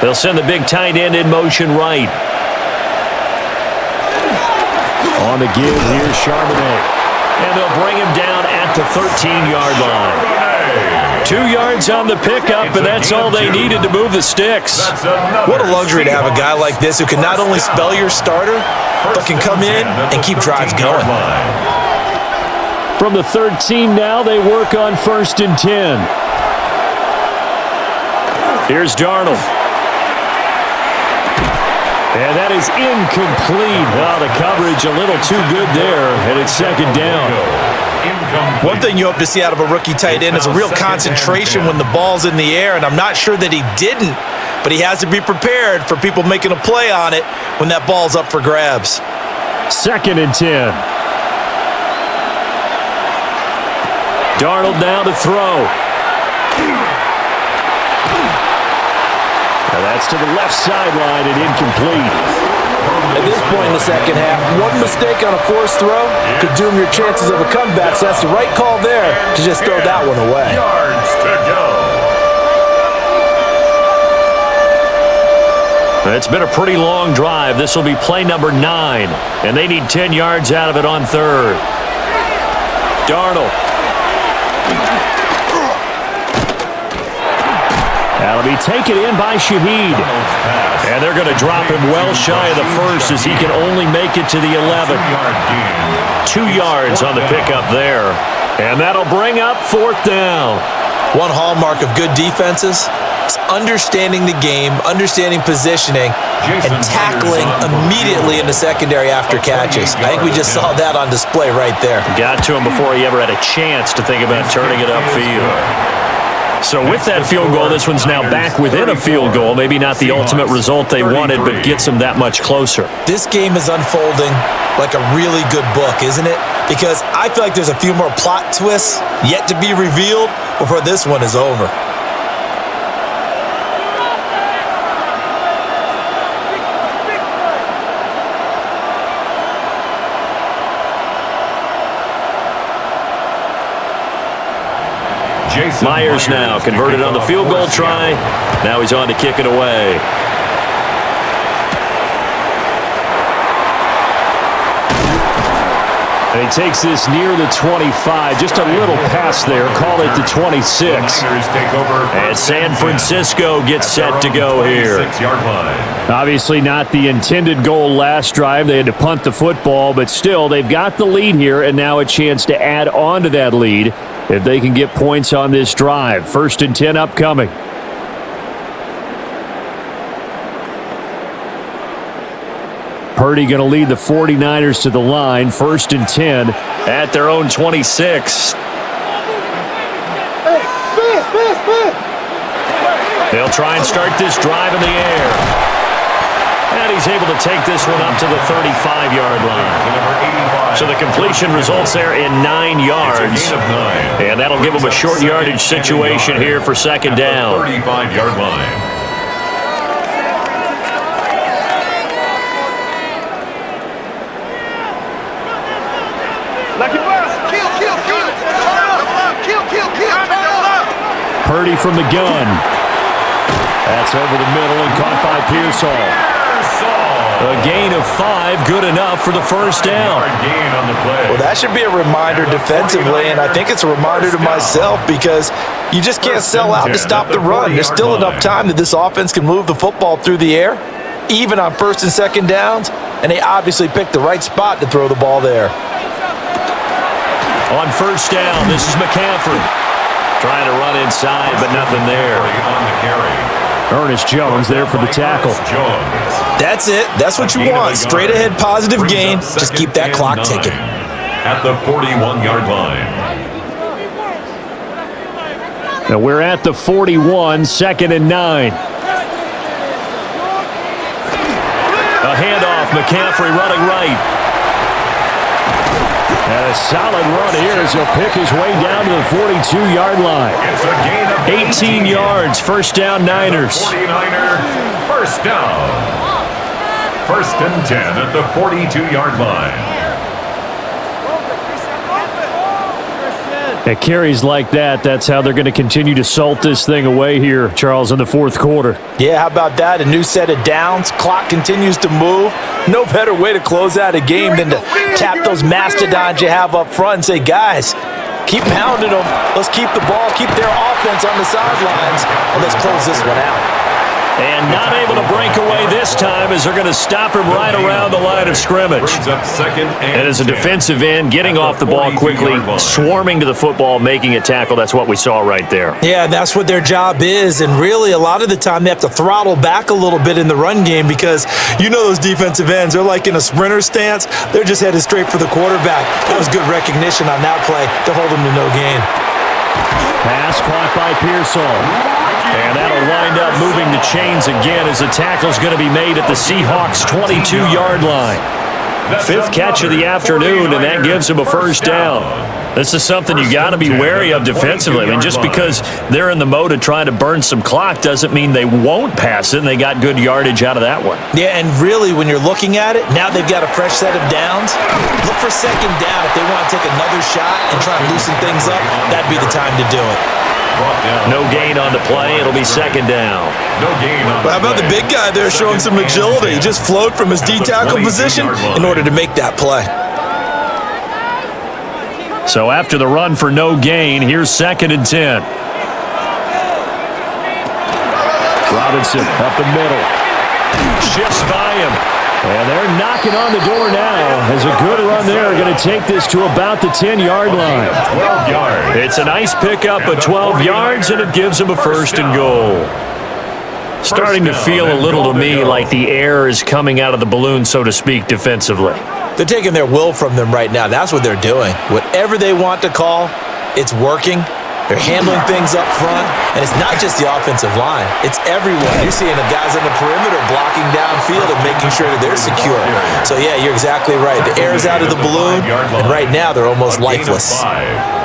They'll send the big tight end in motion right. On the give, here's Charbonnet. And they'll bring him down at the 13-yard line. 2 yards on the pickup, and that's all they needed to move the sticks. What a luxury to have a guy like this who can not only spell your starter, but can come in and keep drives going. From the 13 now, they work on 1st and 10. Here's Darnold. And that is incomplete. Well, the coverage a little too good there, and it's 2nd down. One thing you hope to see out of a rookie tight end is a real concentration when the ball's in the air, and I'm not sure that he didn't, but he has to be prepared for people making a play on it when that ball's up for grabs. 2nd and 10. Darnold now to throw. Now that's to the left sideline and incomplete. At this point in the second half, one mistake on a forced throw could doom your chances of a comeback, so that's the right call there to just throw that one away. Yards to go. It's been a pretty long drive. This will be play number 9, and they need 10 yards out of it on 3rd. Darnold. That'll be taken in by Shaheed. And they're going to drop him well shy of the 1st as he can only make it to the 11. 2 yards on the pickup there. And that'll bring up 4th down. One hallmark of good defenses is understanding the game, understanding positioning, and tackling immediately in the secondary after catches. I think we just saw that on display right there. Got to him before he ever had a chance to think about turning it upfield. So with that field goal, this one's now back within a field goal. Maybe not the ultimate result they wanted, but gets them that much closer. This game is unfolding like a really good book, isn't it? Because I feel like there's a few more plot twists yet to be revealed before this one is over. Myers now converted on the field goal try. Now he's on to kick it away. And he takes this near the 25. Just a little pass there. Call it the 26. And San Francisco gets set to go here. Obviously not the intended goal last drive. They had to punt the football, but still they've got the lead here and now a chance to add on to that lead if they can get points on this drive. 1st and 10 upcoming. Purdy going to lead the 49ers to the line. 1st and 10 at their own 26. They'll try and start this drive in the air. And he's able to take this one up to the 35-yard line. So the completion results there in 9 yards. And that'll give him a short yardage situation here for 2nd down. 35-yard line. Purdy from the gun. That's over the middle and caught by Pearsall. A gain of 5, good enough for the first down. Well, that should be a reminder defensively, and I think it's a reminder to myself because you just can't sell out to stop the run. There's still enough time that this offense can move the football through the air, even on first and second downs, and they obviously picked the right spot to throw the ball there. On first down, this is McCaffrey. Trying to run inside, but nothing there. Ernest Jones there for the tackle. That's it. That's what you want. Straight ahead positive gain. Just keep that clock ticking. At the 41-yard line. Now we're at the 41, 2nd and 9. A handoff, McCaffrey running right. And a solid run here as he'll pick his way down to the 42-yard line. It's a gain of 18 yards, first down Niners. 49er, first down. First and 10 at the 42-yard line. At carries like that, that's how they're going to continue to salt this thing away here, Charles, in the fourth quarter. Yeah, how about that? A new set of downs. Clock continues to move. No better way to close out a game than to tap those mastodons you have up front and say, guys, keep pounding them. Let's keep the ball, keep their offense on the sidelines, and let's close this one out. And not able to break away this time as they're going to stop him right around the line of scrimmage. And as a defensive end, getting off the ball quickly, swarming to the football, making a tackle, that's what we saw right there. Yeah, that's what their job is. And really, a lot of the time, they have to throttle back a little bit in the run game because you know those defensive ends, they're like in a sprinter stance. They're just headed straight for the quarterback. That was good recognition on that play to hold them to no gain. Pass caught by Pearsall. And that'll wind up moving the chains again as the tackle's going to be made at the Seahawks' 22-yard line. 5th catch of the afternoon, and that gives him a first down. This is something you got to be wary of defensively. I mean, just because they're in the mode of trying to burn some clock doesn't mean they won't pass it, and they got good yardage out of that one. Yeah, and really, when you're looking at it, now they've got a fresh set of downs. Look for second down. If they want to take another shot and try and loosen things up, that'd be the time to do it. No gain on the play. It'll be second down. No gain on the How about the big guy there showing some agility? He just flowed from his D-tackle position in order to make that play. So after the run for no gain, here's 2nd and 10. Robinson up the middle. Shifts by him. And they're knocking on the door now as a good run there. Going to take this to about the 10-yard line. 12 yards. It's a nice pickup of 12 yards, and it gives them a first and goal. Starting to feel a little to me like the air is coming out of the balloon, so to speak, defensively. They're taking their will from them right now. That's what they're doing. Whatever they want to call, it's working. They're handling things up front, and it's not just the offensive line. It's everyone. You're seeing the guys on the perimeter blocking downfield and making sure that they're secure. So, yeah, you're exactly right. The air's out of the balloon, and right now they're almost lifeless.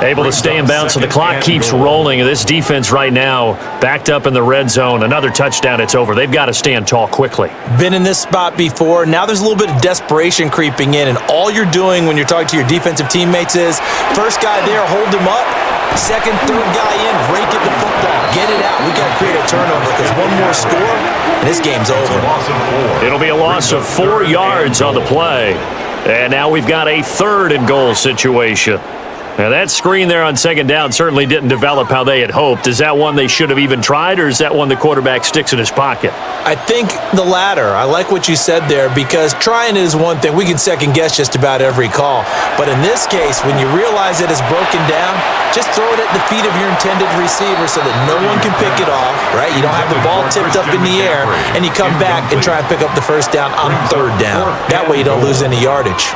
Able to stay in bounds, so the clock keeps rolling. This defense right now backed up in the red zone. Another touchdown, it's over. They've got to stand tall quickly. Been in this spot before. Now there's a little bit of desperation creeping in, and all you're doing when you're talking to your defensive teammates is first guy there, hold him up. Second, third guy in, rake at the football. Get it out. We got to create a turnover because one more score, and this game's over. It'll be a loss of 4 yards on the play. And now we've got a 3rd and goal situation. Now, that screen there on second down certainly didn't develop how they had hoped. Is that one they should have even tried, or is that one the quarterback sticks in his pocket? I think the latter. I like what you said there because trying is one thing. We can second-guess just about every call. But in this case, when you realize it is broken down, just throw it at the feet of your intended receiver so that no one can pick it off, right? You don't have the ball tipped up in the air, and you come back and try and pick up the first down on third down. That way you don't lose any yardage.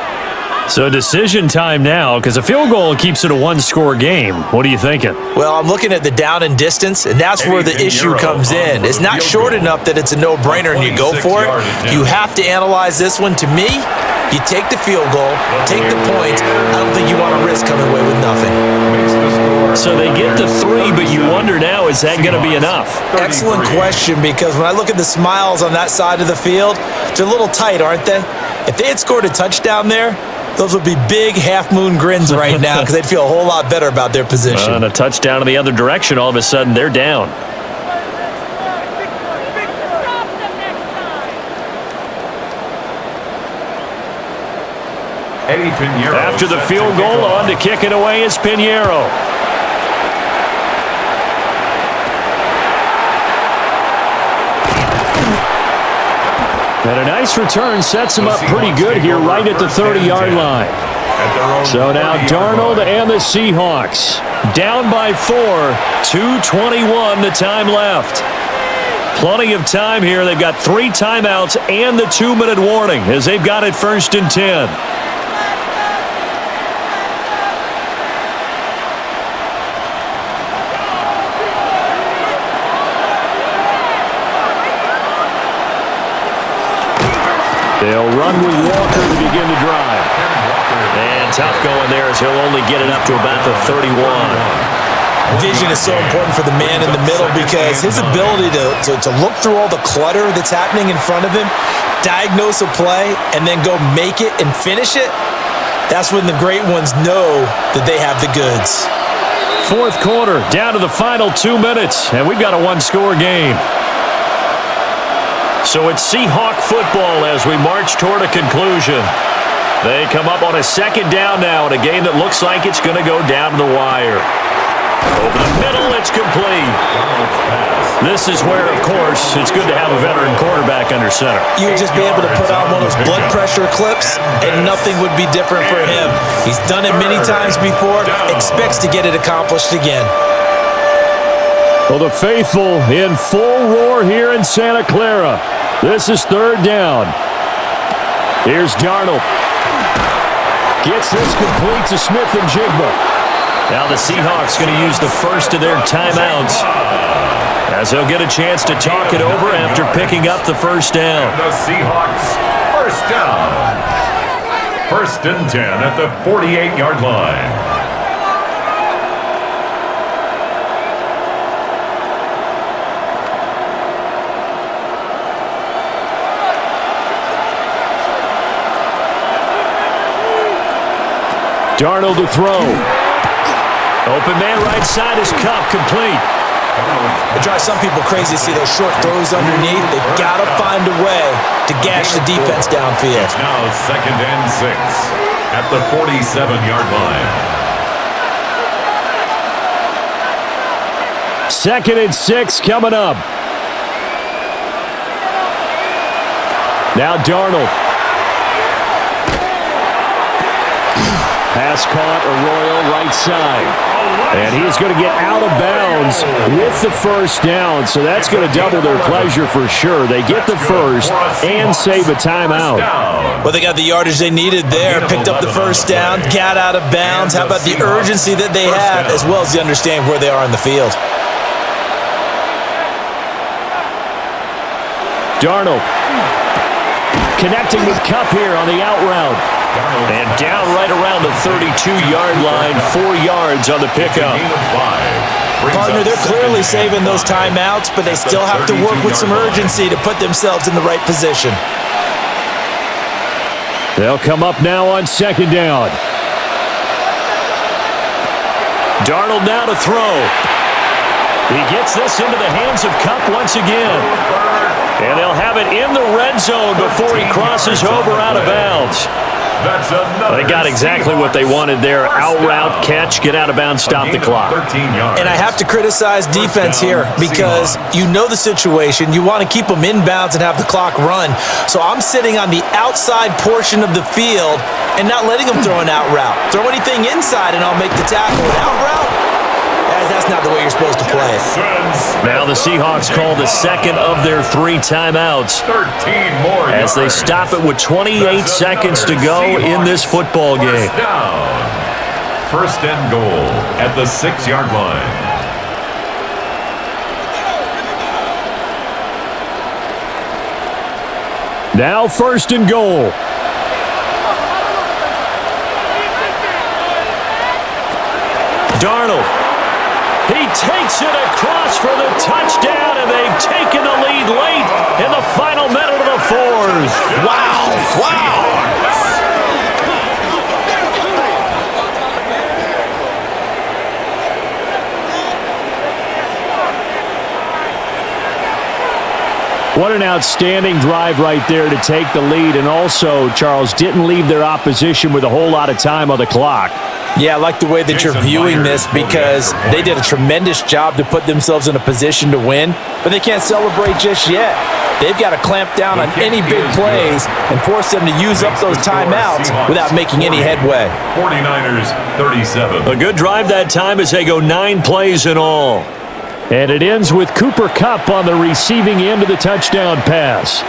So decision time now, because a field goal keeps it a one-score game. What are you thinking? Well, I'm looking at the down and distance, and that's where the issue comes in. It's not short enough that it's a no-brainer and you go for it. You have to analyze this one. To me, you take the field goal, take the points. I don't think you want to risk coming away with nothing. So they get the 3, but you wonder now, is that going to be enough? Excellent question, because when I look at the smiles on that side of the field, they're a little tight, aren't they? If they had scored a touchdown there, those would be big half-moon grins right now because they'd feel a whole lot better about their position. And a touchdown in the other direction, all of a sudden, they're down. Eddie Pinheiro. After the field goal, on to kick it away is Pinheiro. And a nice return sets him up pretty good here right at the 30-yard line. So now Darnold and the Seahawks down by 4, 2:21 the time left. Plenty of time here. They've got 3 timeouts and the 2-minute warning as they've got it 1st and 10. They'll run with Walker to begin the drive. And tough going there as he'll only get it up to about the 31. Vision is so important for the man in the middle because his ability to look through all the clutter that's happening in front of him, diagnose a play, and then go make it and finish it, that's when the great ones know that they have the goods. 4th quarter, down to the final 2 minutes, and we've got a 1-score game. So it's Seahawk football as we march toward a conclusion. They come up on a 2nd down now in a game that looks like it's going to go down to the wire. Over the middle, it's complete. This is where, of course, it's good to have a veteran quarterback under center. You would just be able to put on one of those blood pressure clips, and nothing would be different for him. He's done it many times before, expects to get it accomplished again. Well, the faithful in full roar here in Santa Clara. This is 3rd down. Here's Darnold. Gets this complete to Smith and Jigba. Now the Seahawks going to use the first of their timeouts as they'll get a chance to talk it over after picking up the 1st down. And the Seahawks, 1st down. 1st and 10 at the 48-yard line. Darnold to throw. Open man right side is Cup, complete. It drives some people crazy to see those short throws underneath. They've got to find a way to gash the defense downfield. It's now 2nd and 6 at the 47-yard line. 2nd and 6 coming up. Now Darnold. Pass caught, Arroyo right side. And he's going to get out of bounds with the 1st down, so that's going to double their pleasure for sure. They get the 1st and save a timeout. Well, they got the yardage they needed there, picked up the 1st down, got out of bounds. How about the urgency that they have, as well as the understanding where they are in the field? Darnold connecting with Cup here on the out route. And down right around the 32-yard line, 4 yards on the pickup. Partner, they're clearly saving those timeouts, but they still have to work with some urgency to put themselves in the right position. They'll come up now on 2nd down. Darnold now to throw. He gets this into the hands of Cup once again. And they'll have it in the red zone before he crosses over out of bounds. They got exactly what they wanted there. Out route, catch, get out of bounds, stop the clock. And I have to criticize defense here because you know the situation. You want to keep them inbounds and have the clock run. So I'm sitting on the outside portion of the field and not letting them throw an out route. Throw anything inside and I'll make the tackle. An out route? That's not the way you're supposed to play it. Now the Seahawks call the 2nd of their 3 timeouts 13 more as they stop it with 28 seconds to go in this football game. 1st and goal at the 6-yard line. Now 1st and goal. Darnold. He takes it across for the touchdown, and they've taken the lead late in the final minute of the 4th. Wow. What an outstanding drive right there to take the lead. And also, Charles, didn't leave their opposition with a whole lot of time on the clock. Yeah, I like the way that you're viewing this because they did a tremendous job to put themselves in a position to win, but they can't celebrate just yet. They've got to clamp down on any big plays and force them to use up those timeouts without making any headway. 49ers 37. A good drive that time as they go 9 plays in all. And it ends with Cooper Kupp on the receiving end of the touchdown pass.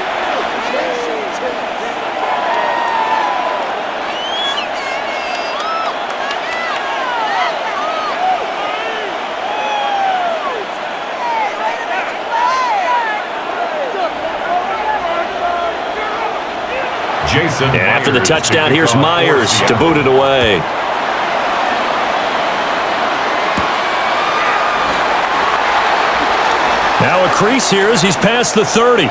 And after the touchdown, here's Myers to boot it away. Now a crease here as he's past the 30. And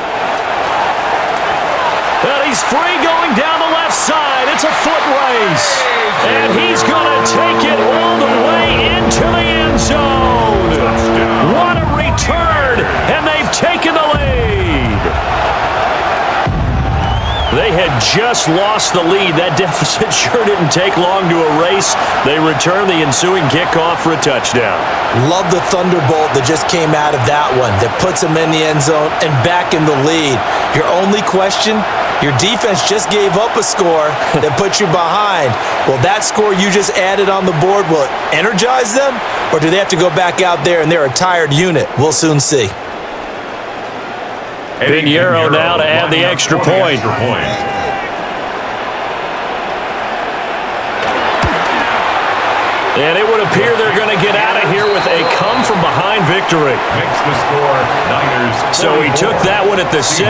he's free going down the left side. It's a foot race. And he's going to take it all the way into the end zone. What a return. And they've taken the lead. They had just lost the lead. That deficit sure didn't take long to erase. They return the ensuing kickoff for a touchdown. Love the thunderbolt that just came out of that one that puts them in the end zone and back in the lead. Your only question, your defense just gave up a score that put you behind. Will that score you just added on the board, will it energize them? Or do they have to go back out there and they're a tired unit? We'll soon see. Pinheiro now to add the extra point. And it would appear they're going to get out of here with a come-from-behind victory. Makes the score Niners. So he took that one at the 6,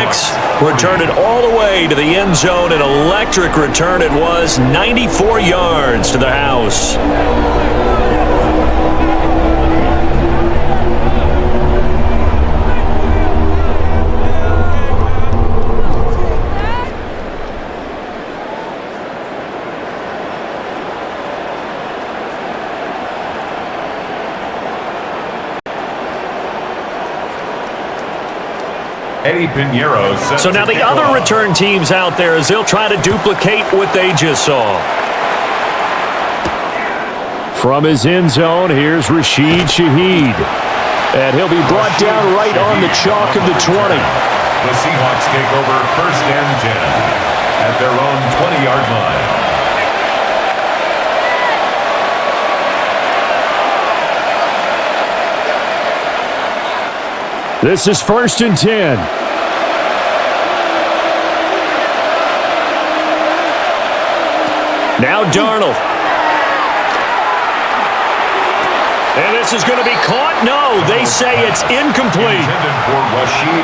returned it all the way to the end zone. An electric return it was, 94 yards to the house. So now the other return teams out there as they'll try to duplicate what they just saw. From his end zone, here's Rashid Shaheed. And he'll be brought down right on the chalk of the 20. The Seahawks take over 1st and 10 at their own 20-yard line. This is 1st and 10. Now Darnold. And this is going to be caught. No, they say it's incomplete.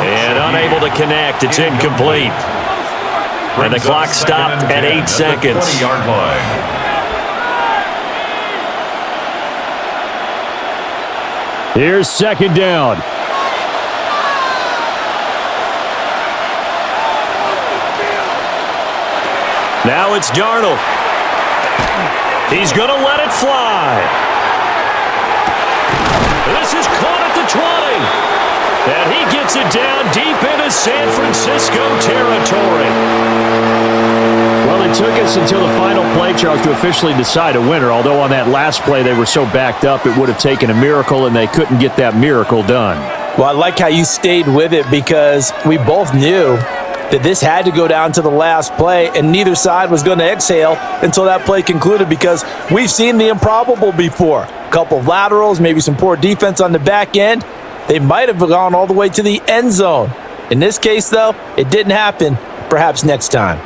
And unable to connect. It's incomplete. And the clock stopped at 8 seconds. 20-yard line. Here's 2nd down. Now it's Darnold. He's going to let it fly. This is caught at the 20. And he gets it down deep into San Francisco territory. Well, it took us until the final play, Charles, to officially decide a winner. Although on that last play they were so backed up it would have taken a miracle, and they couldn't get that miracle done. Well, I like how you stayed with it because we both knew that this had to go down to the last play, and neither side was going to exhale until that play concluded because we've seen the improbable before. A couple of laterals, maybe some poor defense on the back end. They might have gone all the way to the end zone. In this case, though, it didn't happen. Perhaps next time.